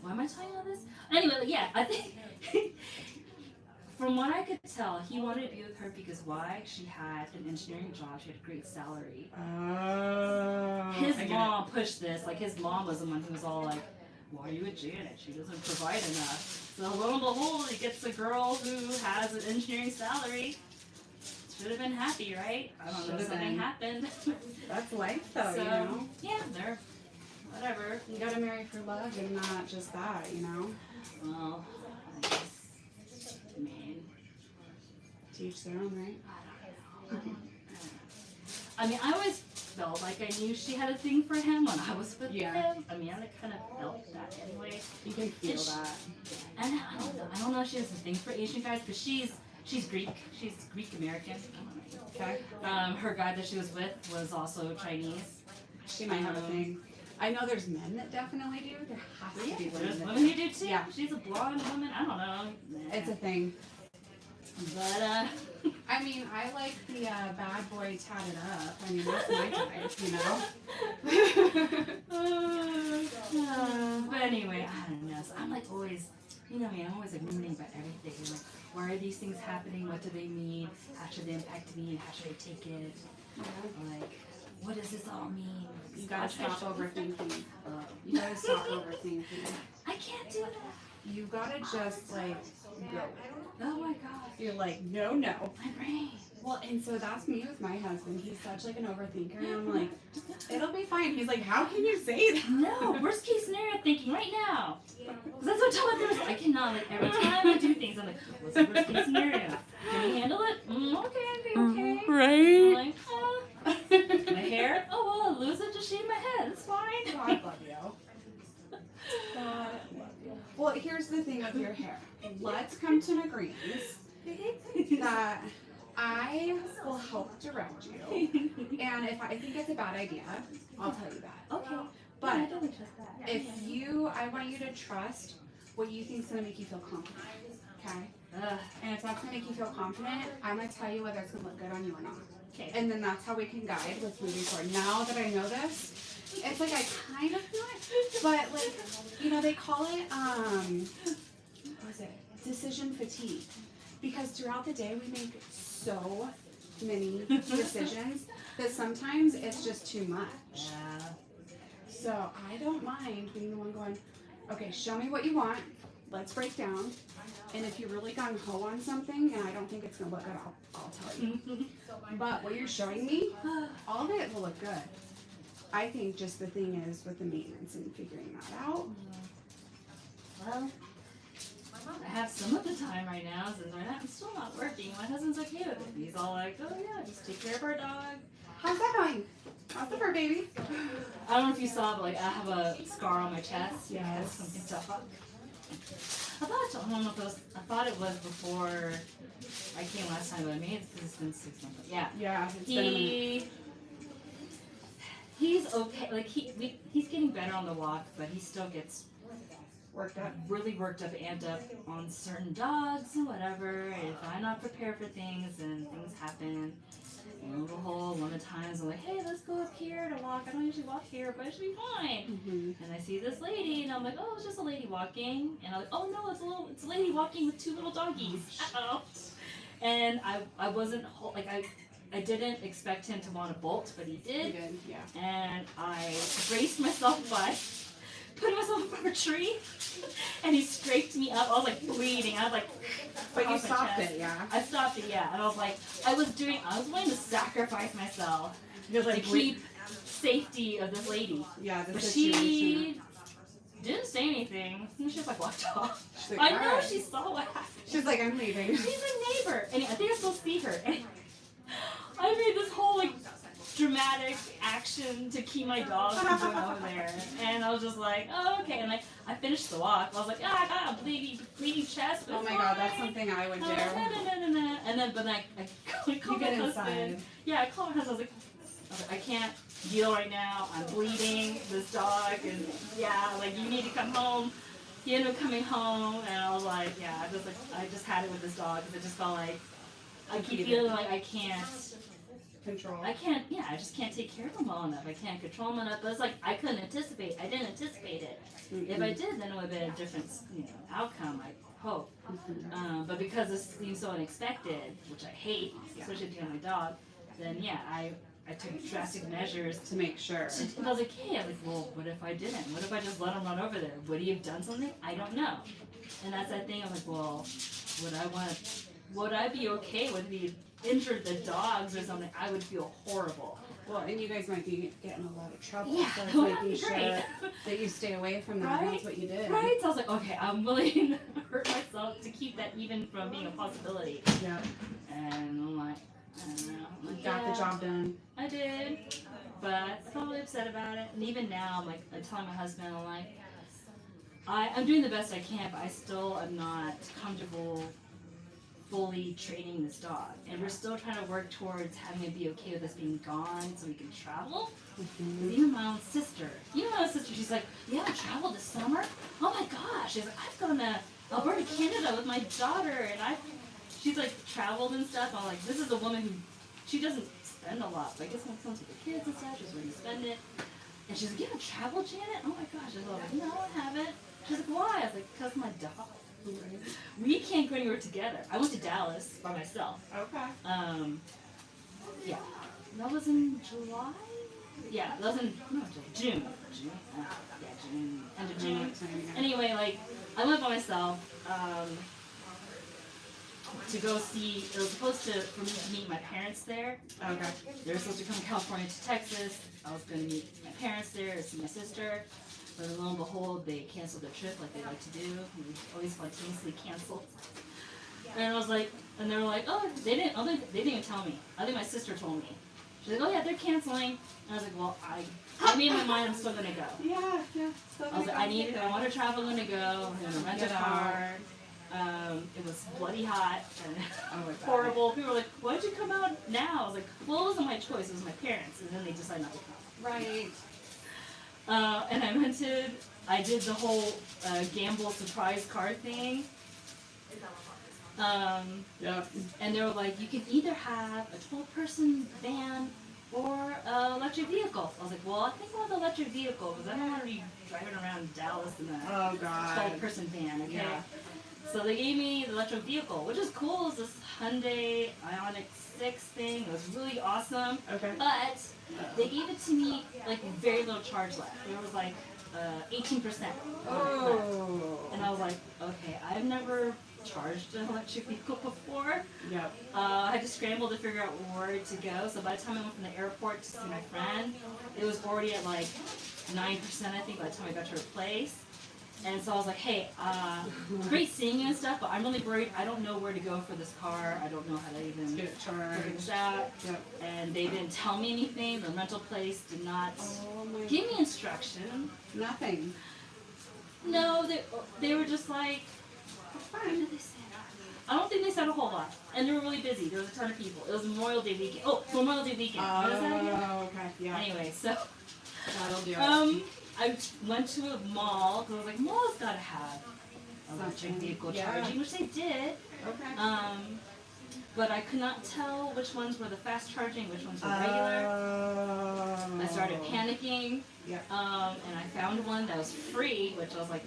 why am I talking about this? Anyway, yeah, I think. From what I could tell, he wanted to be with her because why? She had an engineering job. She had a great salary.
Oh.
His
I get
mom pushed this. Like his mom was the one who was all like, "Why are you with Janet? She doesn't provide enough." So lo and behold, he gets a girl who has an engineering salary. Should have been happy, right? I don't know.
Should've
Something
been.
happened.
it. That's life, though,
So
you know?
yeah, they're whatever.
You gotta marry for love and not just that, you know?
Well, I guess. I mean,
Teach their own, right?
I mean, I always felt like I knew she had a thing for him when I was with
Yeah.
him. I mean, I kind of felt that anyway.
You can feel
It's-
that.
And I don't know. I don't know if she has a thing for Asian guys, but she's Greek. She's Greek American.
Okay?
Her guy that she was with was also Chinese.
She might have a thing. I know there's men that definitely do. There has to be
There's
women that
women who do too.
Yeah.
She's a blonde woman. I don't know.
It's a thing.
But
I mean, I like the bad boy tatted up. I mean, that's my type,
but anyway, I don't know. So I'm like always, you know me, I'm always like moaning about everything. Like, why are these things happening? What do they mean? How should they impact me? How should I take it? Like, what does this all mean?
You gotta stop overthinking. You gotta stop overthinking.
I can't do that.
You gotta just like go.
Oh my god.
You're like, no.
My brain.
Well, and so that's me with my husband. He's such like an overthinker. And I'm like, it'll be fine. He's like, how can you say that?
No, worst case scenario thinking right now. Because that's what I'm telling them. I cannot, like, every time I do things, I'm like, what's the worst case scenario? Can you handle it? Okay, I'll be okay. I'm
Right?
like, my hair? Oh, well, I'll lose it, just shave my head. It's fine.
God love you. God love you. Well, here's the thing with your hair. Let's come to an agreement that I will help direct you. And if I think it's a bad idea, I'll tell you that.
Okay.
But
I totally trust that.
I want you to trust what you think is going to make you feel confident. Okay? And if that's going to make you feel confident, I'm going to tell you whether it's going to look good on you or not.
Okay.
And then that's how we can guide with moving forward. Now that I know this, it's like I kind of not, but like, you know, they call it, what is it? Decision fatigue. Because throughout the day we make so many decisions that sometimes it's just too much.
Yeah.
So I don't mind being the one going, okay, show me what you want. Let's break down. And if you're really gung ho on something and I don't think it's gonna look good, I'll tell you. But what you're showing me, all of it will look good. I think just the thing is with the maintenance and figuring that out.
Well, I have some of the time right now since I'm still not working. My husband's okay with it. He's all like, oh yeah, just take care of our dog.
How's that going? How's the fur baby?
I don't know if you saw, but like I have a scar on my chest.
Yes.
Something to hug. I don't know if it was, I thought it was before I came last time, but maybe it's because it's been 6 months. Yeah.
Yeah, it's been a minute.
He's okay. Like he's getting better on the walk, but he still gets
Worked up.
really worked up, amped up on certain dogs and whatever. And if I'm not prepared for things and things happen, you know, the whole one of the times I'm like, hey, let's go up here to walk. I don't usually walk here, but it should be fine.
Mm-hmm.
And I see this lady, and I'm like, oh, it's just a lady walking. And I'm like, oh no, it's a lady walking with 2 little doggies. Uh-oh. And I wasn't like I didn't expect him to want to bolt, but he
You
did.
did, yeah.
And I braced myself by putting myself in front of a tree, and he scraped me up. I was like bleeding. I was like,
But you
off my
stopped
chest.
it, yeah.
I stopped it, yeah. And I was like, I was willing to sacrifice myself
You're
to
like,
keep safety of this lady.
yeah, the
But
situation.
she didn't say anything. She just like walked off.
She's like,
I know
"Alright."
she saw what happened.
She's like, I'm leaving.
She's a neighbor, and I think I'm supposed to see her. And I made this whole like dramatic action to keep my dog from going over there, and I was just like, oh, okay. And like I finished the walk. I was like, I got a bleeding chest. But
Oh
it's
my god, that's
fine.
something I would do.
And then, but then I
You
called my
get
husband.
inside.
Yeah, I called my husband. I was like, I can't deal right now. I'm bleeding. This dog, and yeah, like you need to come home. He ended up coming home, and I was like, yeah, I just had it with this dog because it just felt like I keep feeling like I can't,
Control.
yeah, I just can't take care of him well enough. I can't control him enough. But it's like I didn't anticipate it. If I did, then it would have been a different, outcome. I hope. But because this seems so unexpected, which I hate, especially to my dog, then yeah, I took drastic measures
To make sure.
and I was like, hey, I was like, well, what if I didn't? What if I just let him run over there? Would he have done something? I don't know. And that's that thing. I'm like, well, would I be okay with if he injured the dogs or something? I would feel horrible.
Well, and you guys might be getting a lot of trouble.
Yeah,
so
that
it's
would
making
be
sure
great.
that you stay away from that.
Right?
That's what you did.
Right? So I was like, okay, I'm willing to hurt myself to keep that even from being a possibility.
Yeah.
And I'm like, I don't know. I'm like,
Got
yeah,
the job done.
I did, but I'm probably upset about it. And even now, I'm like, I'm telling my husband, I'm like, I'm doing the best I can, but I still am not comfortable fully training this dog. And we're still trying to work towards having it be okay with us being gone so we can travel. 'Cause even my own sister, she's like, yeah, travel this summer? Oh my gosh, she's like, I've gone to Alberta, Canada with my daughter, and she's like traveled and stuff. I'm like, this is a woman who, she doesn't spend a lot. But I guess when it comes to the kids and stuff, she's ready to spend it. And she's like, you haven't traveled, Janet? Oh my gosh. I was like, no, I haven't. She's like, why? I was like, because my dog. We can't go anywhere together. I went to Dallas by myself.
Okay.
Yeah. That was in July? Yeah, that was in June. June? Yeah, June. End of June. Anyway, like, I went by myself to go see, it was supposed to, for me to meet my parents there.
Okay.
They were supposed to come from California to Texas. I was going to meet my parents there to see my sister. But lo and behold, they canceled their trip like they like to do. They always spontaneously cancel. And I was like, and they were like, oh, they didn't even tell me. I think my sister told me. She's like, oh yeah, they're canceling. And I was like, well, I made my mind, I'm still gonna go.
Yeah, yeah.
I was like, I want to travel, I'm gonna go. I'm gonna rent a car. It was bloody hot and horrible. People were like, why'd you come out now? I was like, well, it wasn't my choice, it was my parents. And then they decided not to come.
Right.
And I did the whole gamble surprise card thing.
Yep.
And they were like, you can either have a 12-person van or an electric vehicle. I was like, well, I think I want the electric vehicle because I don't want to be driving around Dallas in a 12-person van, okay?
Yeah.
So they gave me the electric vehicle, which is cool. It's this Hyundai Ioniq 6 thing. It was really awesome.
Okay.
But they gave it to me like very little charge left. There was like 18% left.
Oh.
And I was like, okay, I've never charged an electric vehicle before.
Yep.
I had to scramble to figure out where to go. So by the time I went from the airport to see my friend, it was already at like 9%, I think, by the time I got to her place. And so I was like, hey, great seeing you and stuff, but I'm really worried. I don't know where to go for this car. I don't know how to even
Get it
figure this
charged.
out.
Yep.
And they didn't tell me anything. The rental place did not
Oh my.
give me instruction.
Nothing.
No, they were just like, what did they say? I don't think they said a whole lot. And they were really busy. There was a ton of people. It was Memorial Day weekend. Oh, Memorial Day weekend. What is that again?
Oh, okay. Yeah.
Anyway, so
That'll do it.
I went to a mall because I was like, malls gotta have electric vehicle
Yeah.
charging, which they did.
Okay.
But I could not tell which ones were the fast charging, which ones were regular. I started panicking.
Yeah.
And I found one that was free, which I was like,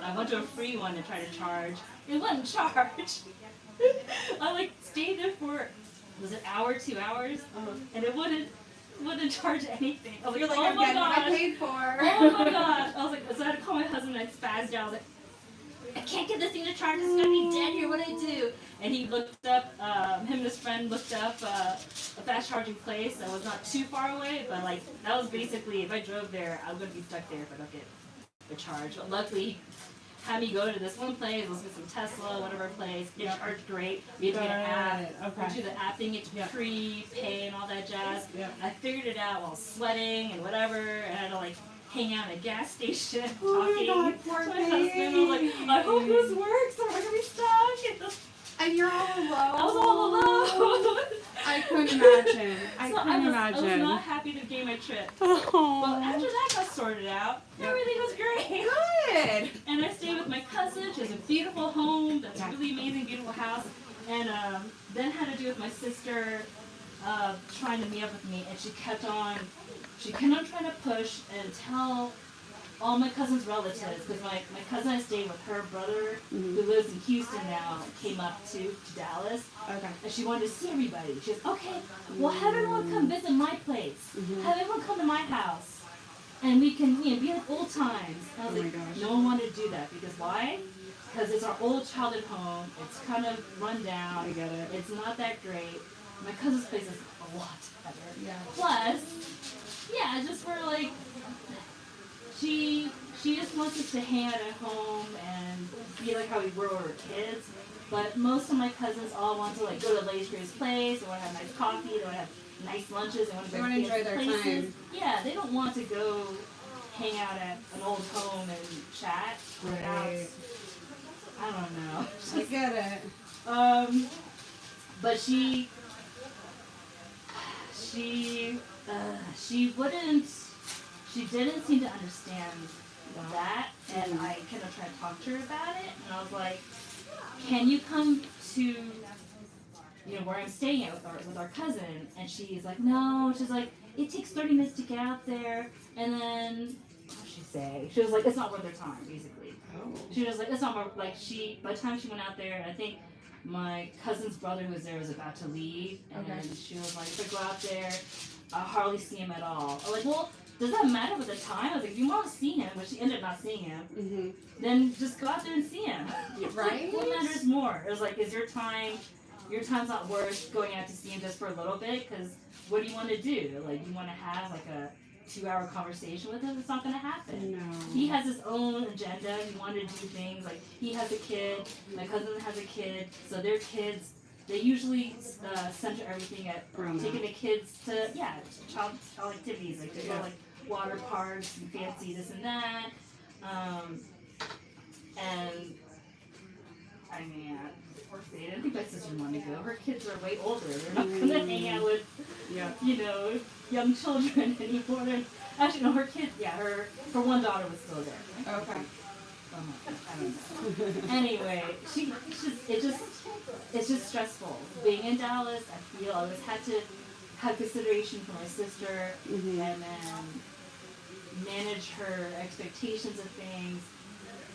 I went to a free one to try to charge. It wouldn't charge. I like stayed there for, was it hour, 2 hours? And it wouldn't charge anything. I was
You're
like,
like,
oh
I'm
my
getting what I
gosh.
paid for.
Oh my gosh. I was like, so I had to call my husband and I spazzed out. I was like, I can't get this thing to charge. It's gonna be dead here. What do I do? And he looked up, him and his friend looked up a fast charging place that was not too far away, but like that was basically, if I drove there, I was gonna be stuck there if I don't get a charge. But luckily, he had me go to this one place, let's get some Tesla, whatever place, get charged great. We had to get an app,
Okay.
we do the app thing, get to prepay and all that jazz.
Yep.
I figured it out while sweating and whatever, and I had to like hang out at a gas station
Oh my
talking
God,
to
poor
my husband. I was like, I hope this works or we're gonna be stuck.
And you're all alone.
I was all alone.
I couldn't imagine. I
So
couldn't
I was
imagine.
not happy to gain my trip.
Oh.
Well, after that got sorted out, everything was great.
Good.
And I stayed with my cousin. She has a beautiful home. That's a really amazing, beautiful house. And then had to do with my sister trying to meet up with me. And she kept on trying to push and tell all my cousin's relatives, because my cousin I stayed with, her brother, who lives in Houston now, came up to Dallas.
Okay.
And she wanted to see everybody. She goes, okay, well, have everyone come visit my place. Have everyone come to my house. And we can, be like old times. And I was
Oh my
like,
gosh.
no one wanted to do that. Because why? Because it's our old childhood home. It's kind of run down.
I get it.
It's not that great. My cousin's place is a lot better.
Yeah.
Plus, yeah, just for like, she just wants us to hang out at home and be like how we were when we were kids. But most of my cousins all want to like go to Ladies Grace Place. They want to have nice coffee. They want to have nice lunches. They want to
They
go
wanna
to
enjoy their
places.
time.
Yeah, they don't want to go hang out at an old home and chat.
Right.
I don't know.
I get it.
But she didn't seem to understand that, and I kind of tried to talk to her about it, and I was like, can you come to you know, where I'm staying at with our cousin, and she's like, no, she's like, it takes 30 minutes to get out there, and then, what did she say? She was like, it's not worth their time, basically.
Oh.
She was like, it's not worth, like, by the time she went out there, I think my cousin's brother who was there was about to leave, and
Okay.
she was like, if I go out there, I hardly see him at all. I'm like, well, does that matter with the time? I was like, if you want to see him, but she ended up not seeing him,
Mm-hmm.
then just go out there and see him.
Right?
What matters more? It was like, is your time's not worth going out to see him just for a little bit? Because what do you want to do? Like, you want to have like a 2-hour conversation with him? It's not going to happen.
No.
He has his own agenda. He wanted to do things. Like, he has a kid. My cousin has a kid. So their kids, they usually center everything at
Grown
taking
up.
the kids to, child activities. Like, they go,
Yeah.
like, water parks and fancy this and that. And I mean, I didn't think my sister wanted to go. Her kids are way older. They're not gonna hang out with,
Yeah.
you know, young children anymore. Actually, no, her kids. Yeah, her one daughter was still there.
Okay.
I don't know. Anyway, it's just stressful. Being in Dallas, I feel I always had to have consideration for my sister,
Mm-hmm.
and then manage her expectations of things.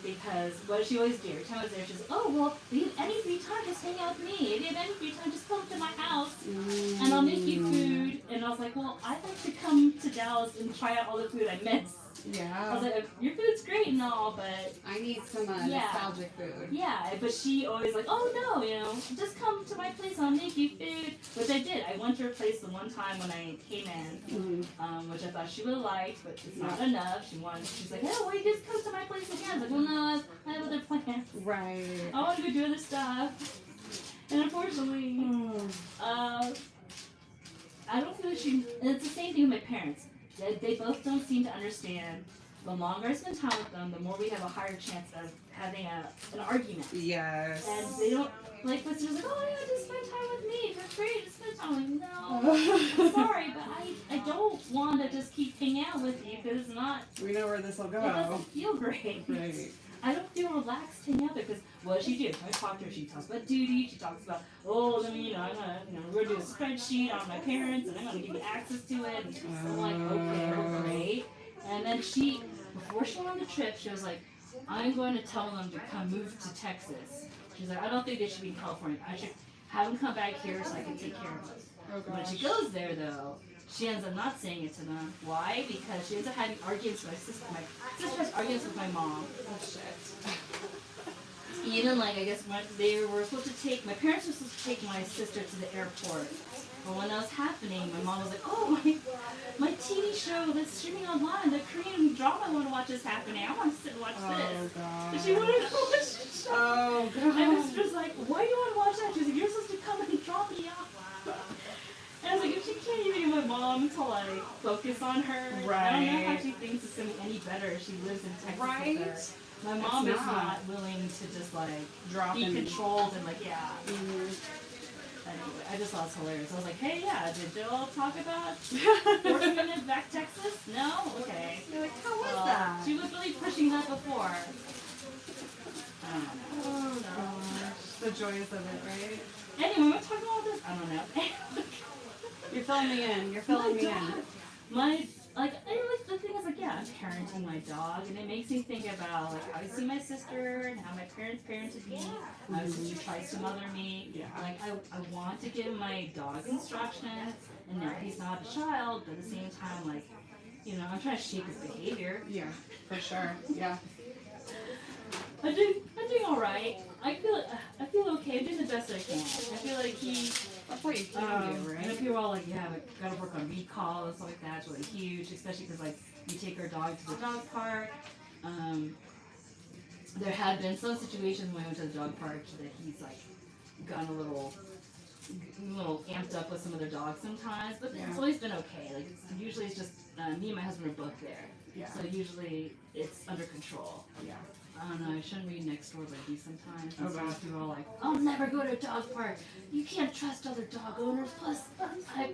Because what she always do, every time I was there, she's like, oh, well, if you have any free time, just hang out with me. If you have any free time, just come to my house, and I'll make you food. And I was like, well, I'd like to come to Dallas and try out all the food I miss. I
Yeah.
was like, your food's great and all, but
I need some
Yeah.
nostalgic food.
yeah, but she always like, oh no, you know, just come to my place, I'll make you food. Which I did. I went to her place the one time when I came in,
Mm-hmm.
which I thought she would have liked, but it's not enough. She's like, oh, well, you just come to my place again. I was like, well, no, I have other plans.
Right.
I want to go do other stuff. And unfortunately, I don't feel like and it's the same thing with my parents. They both don't seem to understand. The longer I spend time with them, the more we have a higher chance of having an argument.
Yes.
And they don't, like, my sister's like, oh, yeah, just spend time with me for free, just spend time with me. No, I'm sorry, but I don't want to just keep hanging out with you because it's not,
We know where this will
it
go.
doesn't feel great.
Right.
I don't feel relaxed hanging out there because what does she do? I talk to her, she talks about duty, she talks about, oh, let me, we're gonna do a spreadsheet on my parents and I'm gonna give you access to it. And I'm like, okay, well, great. And then before she went on the trip, she was like, I'm going to tell them to come move to Texas. She's like, I don't think they should be in California. I should have them come back here so I can take care of them.
Oh
When
gosh.
she goes there, though, she ends up not saying it to them. Why? Because she ends up having arguments with my sister. My sister has arguments with my mom.
Oh shit.
Even like, I guess when they were supposed to take, my parents were supposed to take my sister to the airport. But when that was happening, my mom was like, oh, my TV show that's streaming online, the Korean drama I want to watch is happening. I want to sit and watch
Oh
this.
god.
And she wanted to watch the show.
Oh
And my
god.
sister's like, why do you want to watch that? She's like, you're supposed to come and drop me off. And I was like, if she can't even get my mom to like focus on her, I don't know how
Right.
she thinks it's gonna be any better if she lives in Texas
Right?
with her. My mom is
not.
not willing to just like
Drop
be
in.
controlled and like
Mhm.
Anyway, I just thought it was hilarious. I was like, hey, yeah, did Jill talk about 40 minutes back Texas? No? Okay.
You're like, how was
Well,
that?
she was really pushing that before. I don't know.
Oh gosh. The joys of it, right?
Anyway, we're talking about this. I don't know.
You're filling me in. You're filling me in.
The thing is, like, yeah, I'm parenting my dog, and it makes me think about, like, how I see my sister and how my parents parented me. My sister tries to mother me.
Yeah.
Like, I want to give my dog instructions, and no, he's not a child, but at the same time, like, I'm trying to shape his behavior.
Yeah, for sure. Yeah.
I'm doing all right. I feel okay. I'm doing the best I can. I feel like
That's what you can do,
and
right?
people are all like, yeah, we gotta work on recall and stuff like that. It's really huge, especially because like you take our dog to the dog park. There have been some situations when we went to the dog park that he's like gotten a little amped up with some other dogs sometimes, but
Yeah.
it's always been okay. Like usually it's just me and my husband are both there,
Yeah.
so usually it's under control.
Yeah.
I don't know, I shouldn't read next door, but I do sometimes. And
Okay.
so people are like, I'll never go to a dog park. You can't trust other dog owners. Plus,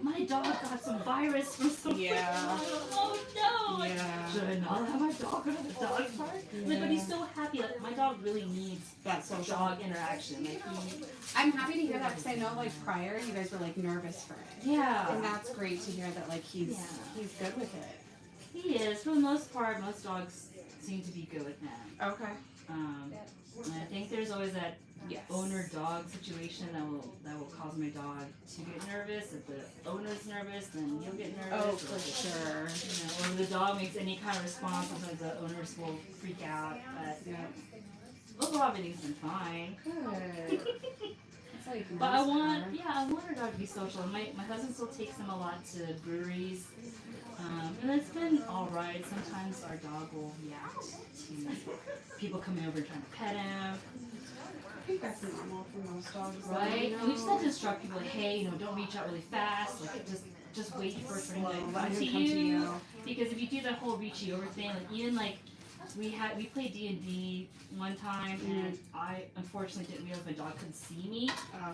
my dog got some virus from some
Yeah.
Oh no! Like,
Yeah.
should I not have my dog go to the dog park? Like, but he's so happy. Like, my dog really needs
That's so
dog interaction. Like,
I'm happy to hear that because I know like prior you guys were like nervous for it.
yeah.
And that's great to hear that like he's good with it.
He is. For the most part, most dogs seem to be good with him.
Okay.
And I think there's always that
Yes.
owner-dog situation that will cause my dog to get nervous. If the owner's nervous, then he'll get nervous.
Oh,
or,
for sure.
you know, or if the dog makes any kind of response, sometimes the owners will freak out. But
Yeah.
overall, everything's been fine.
Good. That's all you can
But I
ask
want,
for.
yeah, I want our dog to be social. My husband still takes him a lot to breweries, and it's been all right. Sometimes our dog will react to people coming over and trying to pet him,
I think that's normal for most dogs.
right?
You
And we just
know.
have to instruct people, like, hey, you know, don't reach out really fast. Like, just wait for him
Slow,
to
let
come
him
to
come to
you.
you.
Because if you do that whole reachy over thing, like even like we played D&D one time, and I unfortunately didn't realize my dog couldn't see me.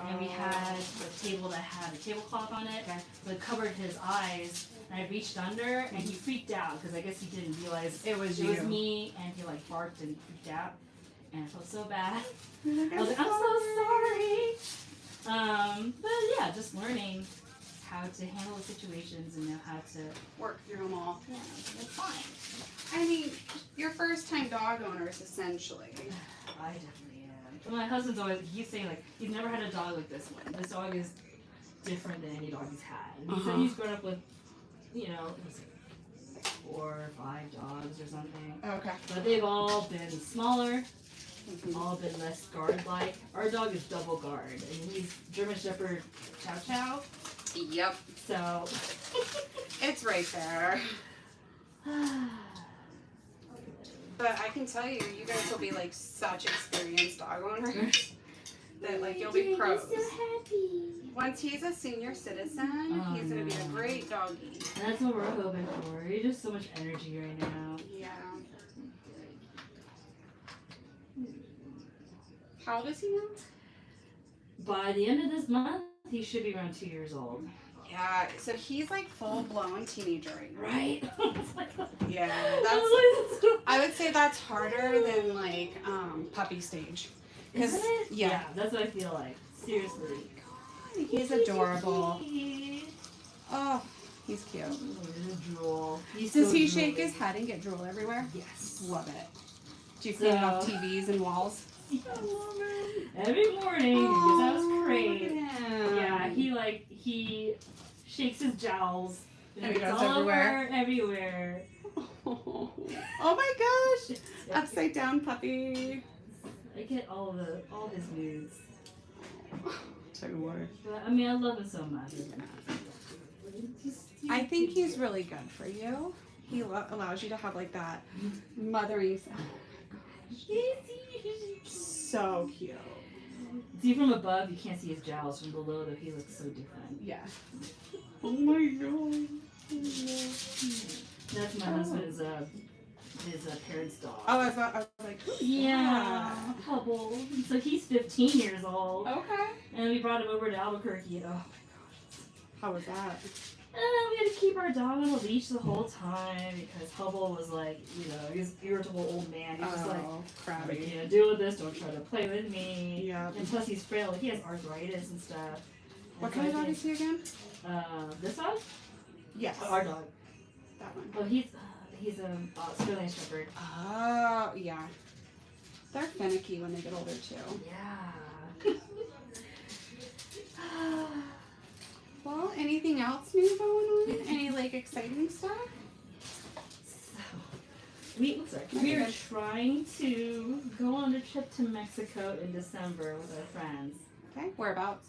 And we had a table that had a tablecloth on it, so it covered his eyes. And I reached under, and he freaked out because I guess he didn't realize
It was
it
you.
was me, and he like barked and freaked out, and I felt so bad.
Like,
I was like, I'm so sorry. But yeah, just learning how to handle the situations and know how to.
work through them all.
Yeah, it's fine.
I mean, your first time dog owners essentially.
I definitely am. My husband's always, he's saying like, he's never had a dog like this one. This dog is different than any dog he's had. And he said he's grown up with, you know, it was like 4 or 5 dogs or something.
Okay.
But they've all been smaller, all been less guard-like. Our dog is double guard, and he's German Shepherd Chow Chow.
Yep.
So,
It's right there. But I can tell you, you guys will be like such experienced dog owners that like you'll be pros. Once he's a senior citizen,
Oh,
he's gonna be a
no.
great doggy.
and that's what we're hoping for. He's just so much energy right now.
Yeah. How old is he now?
By the end of this month, he should be around 2 years old.
Yeah, so he's like full blown teenager right now.
Right? It's like-
Yeah,
I
that's.
was like,
I would say that's harder than like puppy stage. 'Cause-
Isn't it?
yeah.
That's what I feel like. Seriously.
He's adorable.
He's
Oh, he's cute.
a drool. He's
Does
so
he shake
drooly.
his head and get drool everywhere?
Yes.
Love it. Do you clean it off
So-
TVs and walls?
Every morning, because that was
Look
great.
at him.
Yeah, he shakes his jowls.
And it
it's
goes
all
everywhere.
over everywhere.
Oh my gosh! Upside down puppy.
I get all his moods.
Tell you what.
But I mean, I love him so much.
I think he's really good for you. He allows you to have like that mothering. So cute.
See, from above, you can't see his jowls. From below, though, he looks so different.
Yeah. Oh my god.
That's my husband's his parents' dog.
Oh, I was like, who's
Yeah, Hubble. So he's 15 years old,
that? Okay.
and we brought him over to Albuquerque. And, oh,
How was that?
we had to keep our dog on a leash the whole time because Hubble was like, you know, he's an irritable old man. He's just like,
Oh,
I
crabby.
can't deal with this. Don't try to play with me.
Yeah.
And plus, he's frail. Like, he has arthritis and stuff.
What
And
kind of
so I
dog is he again?
think, This dog?
Yes.
Our dog.
That one.
Oh, he's an Australian Shepherd.
Oh, yeah. They're finicky when they get older too.
Yeah.
Well, anything else new going on? Any like exciting stuff?
We are trying to go on a trip to Mexico in December with our friends.
Okay. Whereabouts?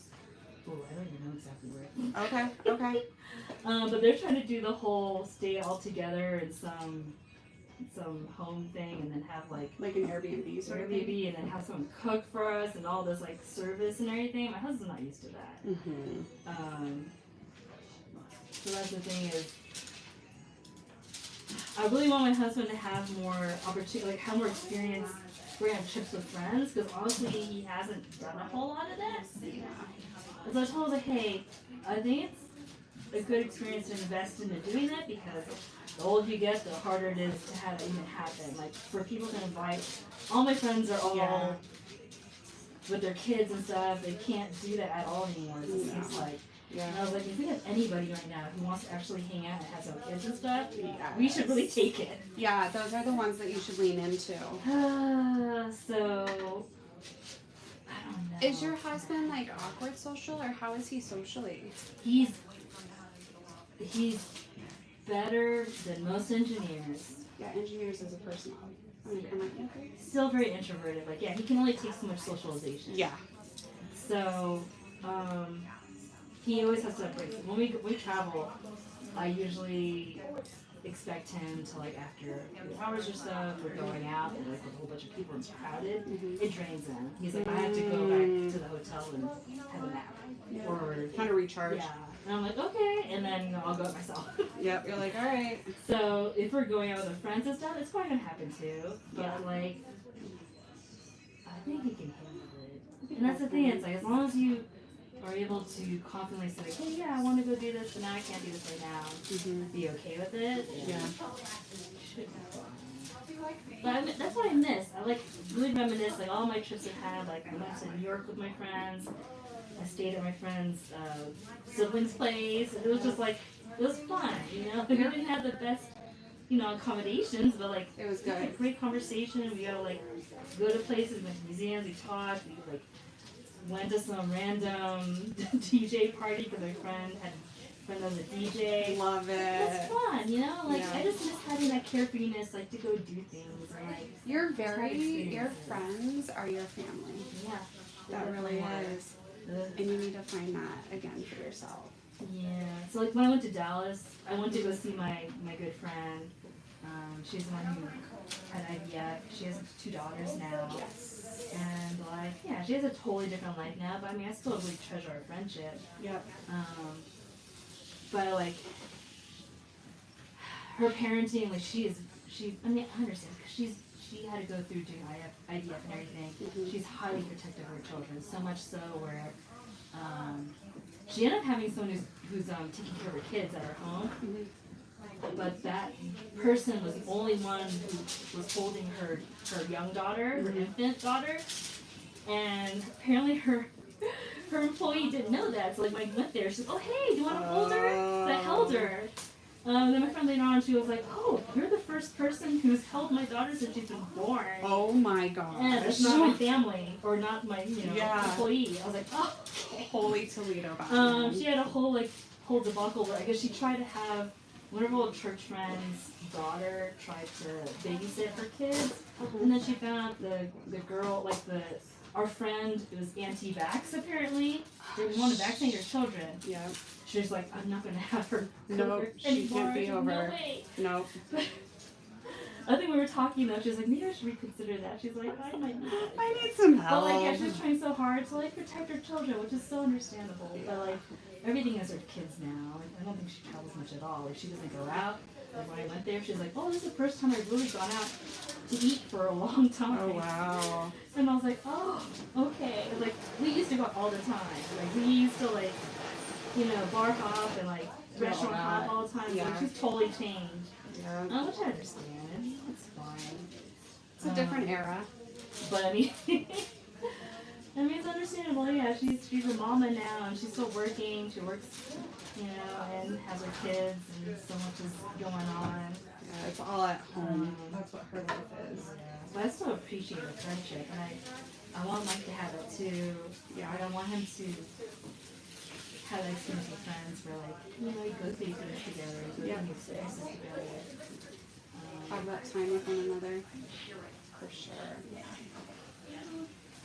Oh, I don't even know exactly where.
Okay. Okay.
But they're trying to do the whole stay all together in some home thing, and then have like
Like an Airbnb sort of thing.
Airbnb, and then have someone cook for us, and all this like service and everything. My husband's not used to that.
Mm-hmm.
So that's the thing is, I really want my husband to have more opportunity, like have more experience we're gonna have trips with friends, because honestly, he hasn't done a whole lot of that.
Yeah.
And so I told him, like, hey, I think it's a good experience to invest into doing that, because the older you get, the harder it is to have it even happen. Like, for people to invite, all my friends are all
Yeah.
with their kids and stuff. They can't do that at all anymore. It
No.
seems like.
Yeah.
And I was like, if we have anybody right now who wants to actually hang out and have some kids and stuff,
Yes.
we should really take it.
Yeah, those are the ones that you should lean into.
So, I don't know.
Is your husband like awkward social, or how is he socially?
He's better than most engineers.
Yeah, engineers as a personality. I mean, kind of like,
Still very introverted. Like, yeah, he can only take so much socialization.
yeah.
So, he always has to have breaks. When we travel, I usually expect him to, like, after hours or stuff, we're going out and like with a whole bunch of people and it's crowded, it drains him. He's like, I have to go back to the hotel and have a nap. Or
Kind of recharge.
yeah. And I'm like, okay, and then I'll go myself.
Yep. You're like, all right.
So if we're going out with friends and stuff, it's probably gonna happen too. But
Yeah.
like, I think he can handle it. And that's the thing. It's like, as long as you are able to confidently say, like, hey, yeah, I want to go do this, but now I can't do this right now.
Mm-hmm.
Be okay with it.
Yeah.
Should be fine. But that's what I miss. I like really reminisce like all my trips I've had. Like I went to New York with my friends. I stayed at my friend's siblings' place. And it was just like it was fun, you know. We didn't have the best, you know, accommodations, but like
It was
we had
good.
great conversation. We got to like go to places, went to museums, we talked. We like went to some random DJ party because my friend that was a DJ.
Love
It's
it.
fun, you know? Like,
Yeah.
I just miss having that carefreeness, like, to go do things, and, like,
Your
experiences.
your friends are your family.
yeah.
That really is.
Ugh.
And you need to find that again for yourself.
Yeah. So, like, when I went to Dallas, I went to go see my good friend. She's the one who had IVF. She has 2 daughters now.
Yes.
And, like, yeah, she has a totally different life now, but, I mean, I still really treasure our friendship.
Yep.
But like her parenting, like I mean, I understand because she had to go through doing IVF and everything.
Mhm.
She's highly protective of her children, so much so where she ended up having someone who's taking care of her kids at her home.
Mhm.
But that person was the only one who was holding her young daughter, her infant daughter, and apparently her employee didn't know that. So like when I went there, she's like, "Oh hey, do you want to hold her?" So I held her. Then my friend later on, she was like, "Oh, you're the first person who's held my daughter since she's been born."
Oh my gosh.
And it's not my family or not my
Yeah.
employee. I was like, "Oh."
Holy Toledo Batman.
She had a whole debacle where I guess she tried to have one of her old church friends' daughter tried to babysit her kids, and then she found out the girl, like our friend was anti-vax apparently. Didn't want to vaccinate her children.
Yeah.
She was like, I'm not gonna have her come
No,
over
she
anymore.
can't be
I said,
over.
No way.
No.
I think we were talking though. She was like, maybe I should reconsider that. She's like, I might need it.
I need some
But
help.
like, yeah, she was trying so hard to like protect her children, which is so understandable. But like, everything is her kids now. Like, I don't think she travels much at all. Like, she doesn't go out. Like when I went there, she was like, "Oh, this is the first time I've really gone out to eat for a long time."
Oh wow.
And I was like, "Oh, okay." Like we used to go all the time. Like we used to like, bar hop and like restaurant hop all the time.
Yeah.
Like she's totally changed.
Yeah.
Which I understand. It's fine.
It's a different era.
But I mean, it's understandable. Yeah, she's a mama now, and she's still working. She works, and has her kids, and so much is going on.
Yeah, it's all at home. That's what her life is.
But I still appreciate the friendship, and I want Mike to have it too.
Yeah.
I don't want him to have that experience with friends where you go through things together, you go through experiences together.
Have that time with one another. For sure.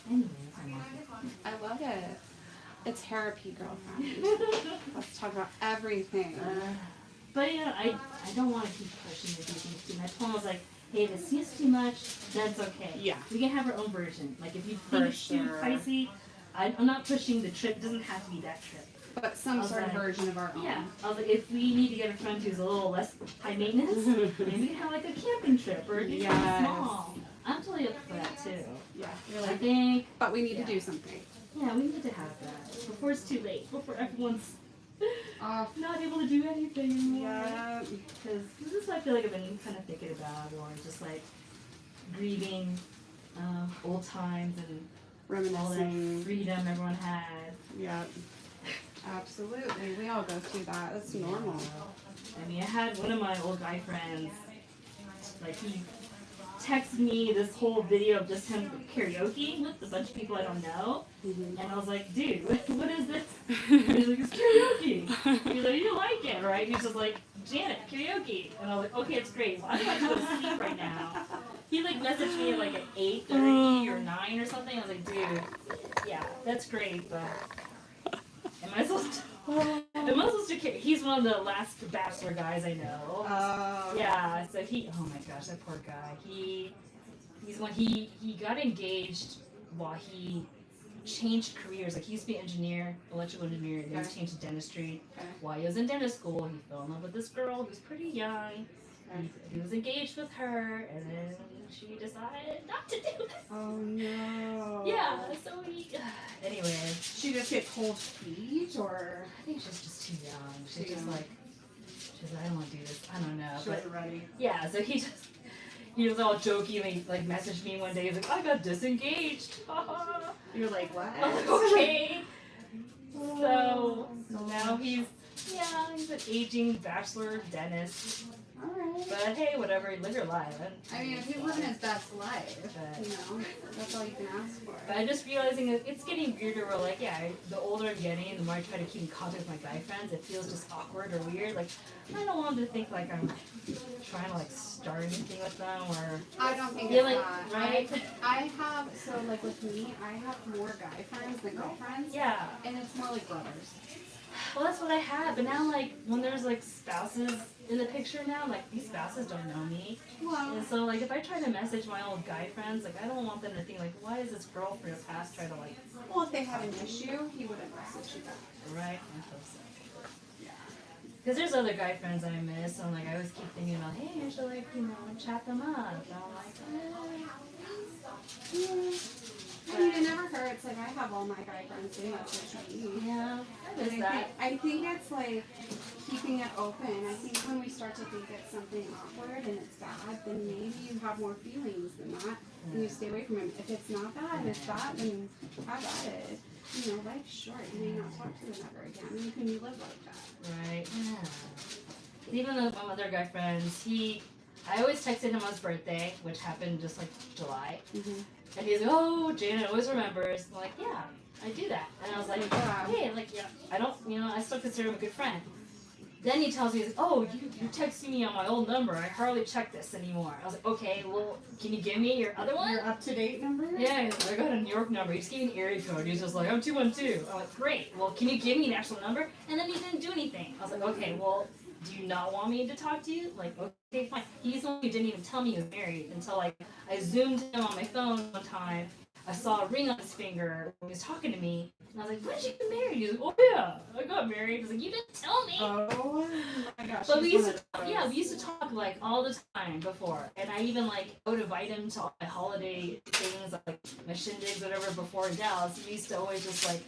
Anyways, I love it.
I love it. It's therapy, girlfriend. Let's talk about everything.
But I don't want to keep pushing to do things too much. I told him, I was like, hey, if it seems too much, that's okay.
Yeah.
We can have our own version. Like if you
For
think it's too
sure.
pricey, I'm not pushing the trip. It doesn't have to be that trip.
But some
was
sort of
like-
version of our own.
Yeah. I was like, if we need to get a friend who's a little less high maintenance, maybe we can have like a camping trip or do something
Yes.
small. I'm totally up for that too.
Yeah, you're
I
like,
think,
but we need to do something.
yeah, we need to have that before it's too late, before everyone's
Oh,
not able to do anything anymore.
yeah.
Because this is what I feel like I've been kind of thinking about, or just like grieving old times and all that
Reminiscing.
freedom everyone had.
Yeah. Absolutely. We all go through that. That's normal.
I mean, I had one of my old guy friends, like he texted me this whole video of just him karaoke with a bunch of people I don't know.
Mhm.
And I was like, dude, what is this? He's like, it's karaoke. He's like, you like it, right? He's just like, Janet, karaoke. And I was like, okay, it's great. Well, I'm about to go to sleep right now. He like messaged me like at 8:30 or 9 or something. I was like, dude, yeah, that's great, but am I supposed to he's one of the last bachelor guys I know. Yeah, so oh my gosh, that poor guy. He got engaged while he changed careers. Like he used to be an engineer, electrical engineer, and then he changed to dentistry.
Okay.
While he was in dentist school, he fell in love with this girl who was pretty young. He was engaged with her, and then she decided not to do it.
Oh no.
Yeah, so anyway,
She just get cold feet, or
I think she's just too young. She's
Too
just
young.
like, she's like, I don't want to do this. I don't know.
she
But
wasn't ready.
yeah, so he was all jokey and he like messaged me one day. He's like, I got disengaged.
You're like, what?
I was like, okay. So now he's an aging bachelor dentist.
Alright.
But hey, whatever, live your life.
I mean, if he's living his best life,
But-
you know, that's all you can ask for.
But I'm just realizing it's getting weirder where like, the older I'm getting, the more I try to keep in contact with my guy friends, it feels just awkward or weird. Like, I don't want them to think like I'm trying to like start anything with them or
I don't think
feeling,
it's that.
right?
I have, so like with me, I have more guy friends than girlfriends.
Yeah.
And it's more like brothers.
Well, that's what I had, but now like when there's like spouses in the picture now, like these spouses don't know me,
Well,
and so like if I try to message my old guy friends, like I don't want them to think like, why is this girl from your past trying to like,
if they had an issue, he wouldn't message you back.
right? I hope so.
Yeah.
Because there's other guy friends I miss, and like I always keep thinking about, hey, I should like chat them up. And I'm like,
I mean, it never hurts. Like, I have all my guy friends who message me.
yeah, I
And
miss that.
I think it's like keeping it open. I think when we start to think it's something awkward and it's bad, then maybe you have more feelings than that, and you stay away from it. If it's not bad, it's bad, then have at it. You know, life's short. You may not talk to them ever again. And can you live like that?
Right. Yeah. Even though my other guy friends, I always texted him on his birthday, which happened just like July.
Mm-hmm.
And he's like, oh, Janet always remembers. I'm like, yeah, I do that. And I was like,
Yeah.
hey, like, yeah, I don't, I still consider him a good friend. Then he tells me, he's like, oh, you're texting me on my old number. I hardly check this anymore. I was like, okay, well, can you give me your other one?
Your up-to-date number?
Yeah, he's like, I got a New York number. He just gave me an area code. He's just like, I'm 212. I'm like, great. Well, can you give me an actual number? And then he didn't do anything. I was like, okay, well, do you not want me to talk to you? Like, okay, fine. He's the one who didn't even tell me he was married until like I zoomed him on my phone one time. I saw a ring on his finger when he was talking to me, and I was like, "When did you get married?" He was like, "Oh yeah, I got married." I was like, "You didn't tell me."
Oh my gosh.
But we
she's
used
one
to,
of those.
we used to talk like all the time before, and I even like would invite him to all my holiday things, like my shindigs, whatever, before in Dallas. We used to always just like,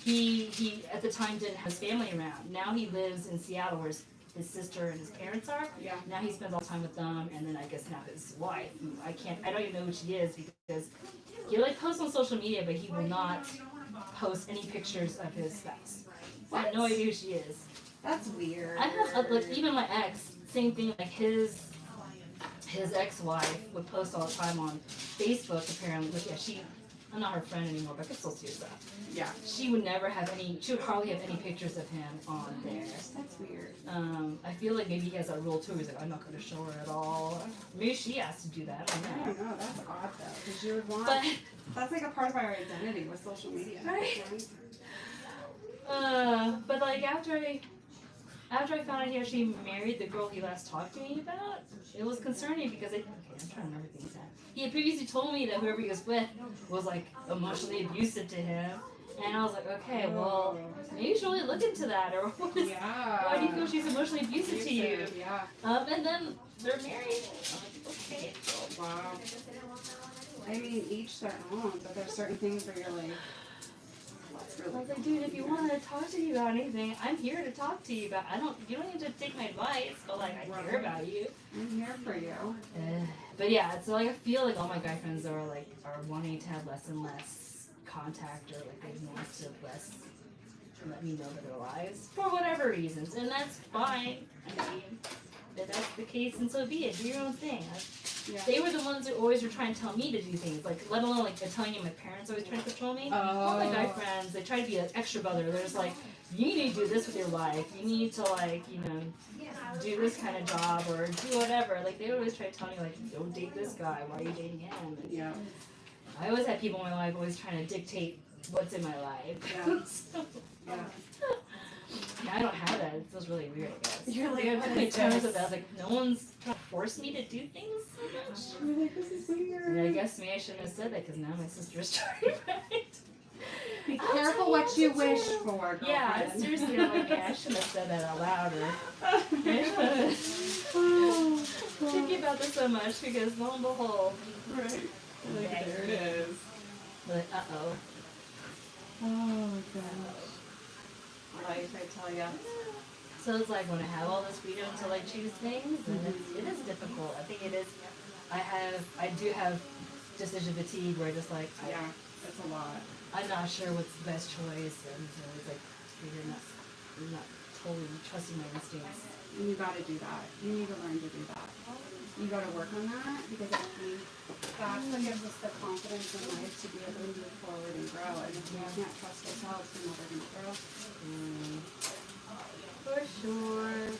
he at the time didn't have his family around. Now he lives in Seattle, where his sister and his parents are.
Yeah.
Now he spends all the time with them, and then I guess now his wife, who I don't even know who she is because he like posts on social media, but he will not post any pictures of his spouse. I have no idea who she is.
That's weird.
I have like even my ex, same thing. Like his ex-wife would post all the time on Facebook. Apparently, like I'm not her friend anymore, but I could still see her stuff.
Yeah.
She would never have any. She would hardly have any pictures of him on there.
That's weird.
I feel like maybe he has that rule too. He's like, I'm not going to show her at all. Maybe she has to do that. I
I
don't know.
don't know. That's odd though, because you would want.
But
That's like a part of our identity with social media.
Right. But like after I found out he actually married the girl he last talked to me about, it was concerning because I'm trying to remember things now. He had previously told me that whoever he was with was like emotionally abusive to him, And I was like, okay, well, maybe you should really look into that, or what is,
Yeah.
why do you feel she's emotionally abusive to you?
Yeah.
And then they're married. I'm like, okay.
Wow. I mean, each their own, but there's certain things where you're like, what's
I
really
was like, dude, if you want to talk to me about anything, I'm here to talk to you about. You don't need to take my advice, but like, I care about you.
I'm here for you.
But yeah, so like I feel like all my guy friends are wanting to have less and less contact, or like they want to less let me know of their lives for whatever reasons, and that's fine. I mean, if that's the case, and so be it. Do your own thing.
Yeah.
They were the ones who always were trying to tell me to do things, like let alone like they're telling you my parents always trying to control me. All my guy friends, they try to be an extra brother. They're just like, you need to do this with your life. You need to like, do this kind of job or do whatever. Like they always try to tell me like, don't date this guy. Why are you dating him? And
Yeah.
I always had people in my life always trying to dictate what's in my life.
Yeah.
So,
Yeah.
I don't have that. It feels really weird, I guess.
You're like,
I
what
have my
is
terms
this?
with that. Like, no one's trying to force me to do things so much.
You're like, this is weird.
And I guess maybe I shouldn't have said that because now my sister's trying right.
Be
I'll
careful
tell you
what you
to
wish
do.
for,
Yeah,
girlfriend.
seriously, I'm like, yeah, I shouldn't have said that out loud. Or I shouldn't
Oh,
thinking about this so much because lo and behold,
right. Like, there it is.
like, uh-oh.
Oh, gosh. Life, I tell ya.
So it's like when I have all this freedom to like choose things, and it is difficult. I think it is. I do have decision fatigue where I just like,
Yeah, that's a lot.
I'm not sure what's the best choice, and so it's like you're not totally trusting my instincts.
And you gotta do that. You need to learn to do that. You gotta work on that because I mean, that's what gives us the confidence in life to be able to move forward and grow. And if we can't trust ourselves, we're never gonna grow.
For sure.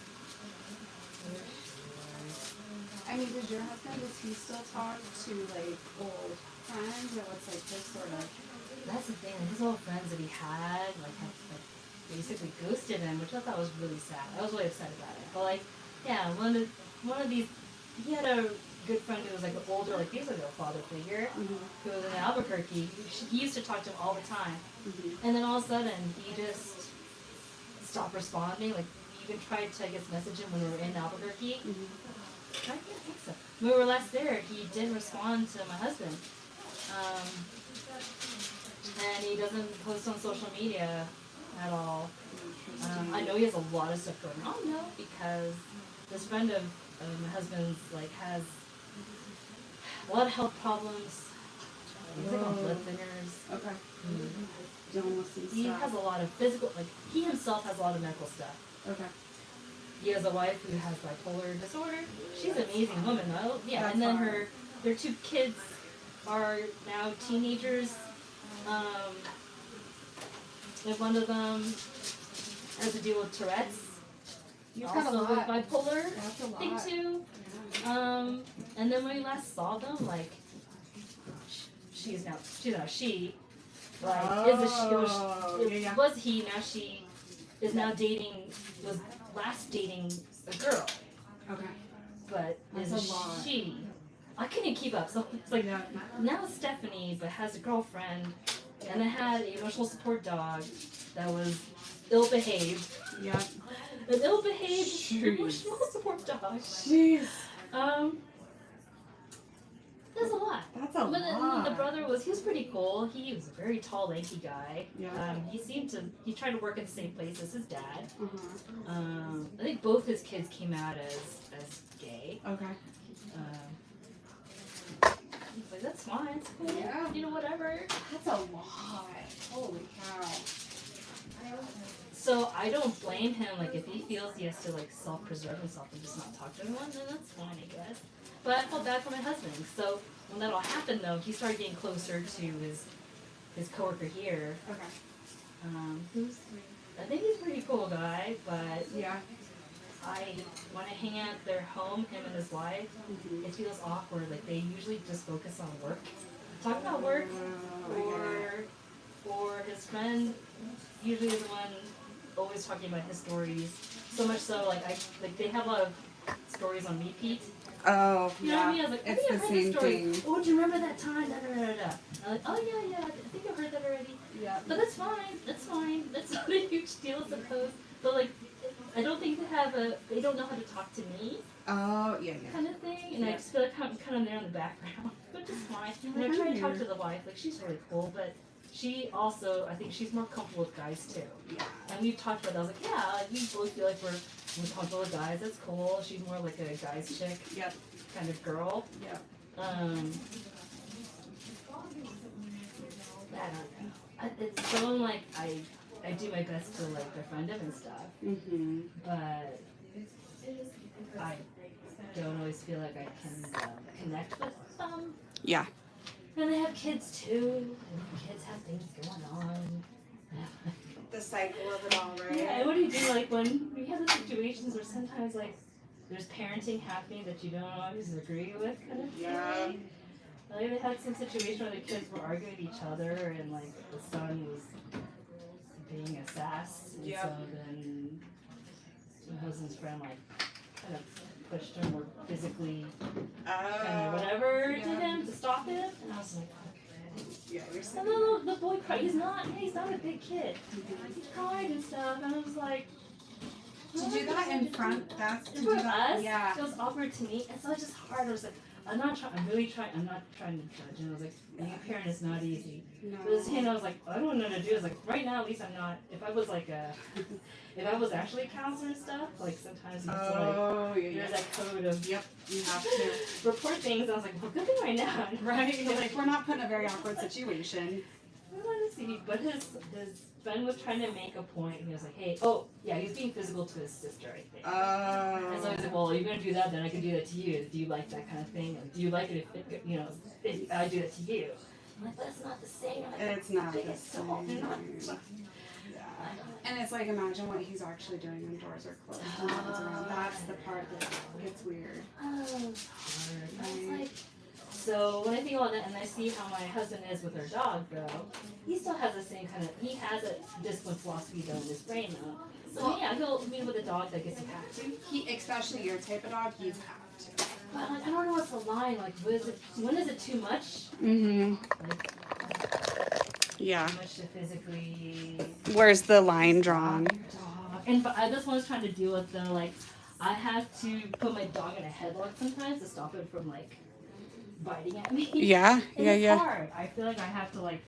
I mean, does your husband, does he still talk to like old friends or what's like his sort of?
That's the thing. His old friends that he had, like, have, like basically ghosted him, which I thought was really sad. I was really upset about it. But like, yeah, one of these, he had a good friend who was like an older, like basically a father figure, who was in Albuquerque. He used to talk to him all the time, and then all of a sudden he just stopped responding. Like we even tried to, I guess, message him when we were in Albuquerque. I can't think so. When we were last there, he did respond to my husband. And he doesn't post on social media at all. I know he has a lot of stuff going on though, because this friend of my husband's like has a lot of health problems. He's like on blood thinners.
Okay. Dealing with some
He
stuff.
has a lot of physical, like he himself has a lot of medical stuff.
Okay.
He has a wife who has bipolar disorder. She's an amazing woman though. Yeah,
That's
and then
hard.
their two kids are now teenagers. And one of them has to deal with Tourette's.
You've got a
Also with
lot.
bipolar
That's a
thing
lot.
too. And then when we last saw them, like she's now she. Like is a she, it was he, now she is now was last dating a girl.
Okay.
But
That's
is
a lot.
she? I couldn't keep up. So it's like
Yeah.
now Stephanie, but has a girlfriend, and I had an emotional support dog that was ill-behaved.
Yeah.
An ill-behaved
Jeez.
emotional support dog.
Jeez.
There's a lot.
That's a
But then
lot.
the brother he was pretty cool. He was a very tall, lanky guy.
Yeah.
He tried to work in the same place as his dad.
Uh-huh.
I think both his kids came out as gay.
Okay.
He's like, that's fine, it's cool.
Yeah.
Whatever.
That's a lot. Holy cow.
So I don't blame him. Like if he feels he has to like self-preserve himself and just not talk to anyone, then that's fine, I guess. But I felt bad for my husband. So when that all happened, though, he started getting closer to his coworker here.
Okay.
Who's I think he's a pretty cool guy, but
Yeah.
when I hang out at their home, him and his wife,
Mhm.
it feels awkward. Like they usually just focus on work, talk about work, or his friend usually is the one always talking about his stories. So much so, like they have a lot of stories on repeat.
Oh,
You know what I mean? I was like, I
It's
think
the
I've heard this
same
story.
thing.
Oh, do you remember that time? Da, da, da, da. I'm like, oh yeah, I think I've heard that already.
Yeah.
But that's fine. That's fine. That's not a huge deal, I suppose. But like, I don't think they don't know how to talk to me,
Oh, yeah.
kind of thing. And I just feel like I'm kind of there in the background, which is fine. And I try to talk to the wife, like she's really cool, but she also, I think she's more comfortable with guys too.
Yeah.
And we've talked about that. I was like, yeah, like, we both feel like we're comfortable with guys. That's cool. She's more like a guy's chick
Yep.
kind of girl.
Yep.
I don't know. It's so like I do my best to like befriend him and stuff,
Mm-hmm.
but I don't always feel like I can connect with them.
Yeah.
And they have kids too, and kids have things going on.
The cycle of it all, right?
Yeah, and what do you do like when you have those situations where sometimes like there's parenting happening that you don't always agree with, kind of thing?
Yeah.
Like they had some situation where the kids were arguing with each other, and like the son was being a sass, and
Yep.
so then my husband's friend like kind of pushed him or physically kind of whatever to him to stop it, and I was like,
Yeah, you're
and
saying.
the boy cried. He's not a big kid. He cried and stuff, and I was like.
To do that in front, that's to do
For
that.
us,
Yeah.
it was awkward to me, and so it's just hard. I was like, I'm not trying to judge. And I was like, being a parent is not easy.
No.
But this hand, I was like, I don't know what to do. I was like, right now, at least I'm not. If I was like if I was actually a counselor and stuff, like sometimes you have to like,
Oh, yeah,
there's
yeah.
that code of
Yep, you have to.
report things. I was like, well, good thing right now.
Right? You're like, we're not put in a very awkward situation.
I want to see, but his friend was trying to make a point. He was like, hey, oh yeah, he was being physical to his sister, I think. And so I was like, well, you're gonna do that, then I can do that to you. Do you like that kind of thing? And do you like it if I do that to you? I'm like, but it's not the same. I'm like,
It's not the
it's all
same.
not.
Yeah. And it's like, imagine what he's actually doing when doors are closed and no one's around. That's the part that gets weird.
Oh, it's hard. I was like, so when I think about that and I see how my husband is with our dog, though, he still has the same kind of, he has a discipline philosophy though in his brain though. So yeah, he'll meet with a dog that gets you have to.
Especially your type of dog, you have to.
But like, I don't know what's the line. Like, when is it too much?
Mm-hmm.
Like,
Yeah.
too much to physically.
Where's the line drawn?
Dog. And but that's what I was trying to deal with though. Like, I have to put my dog in a headlock sometimes to stop it from like biting at me.
Yeah.
And
Yeah.
it's
Yeah.
hard. I feel like I have to like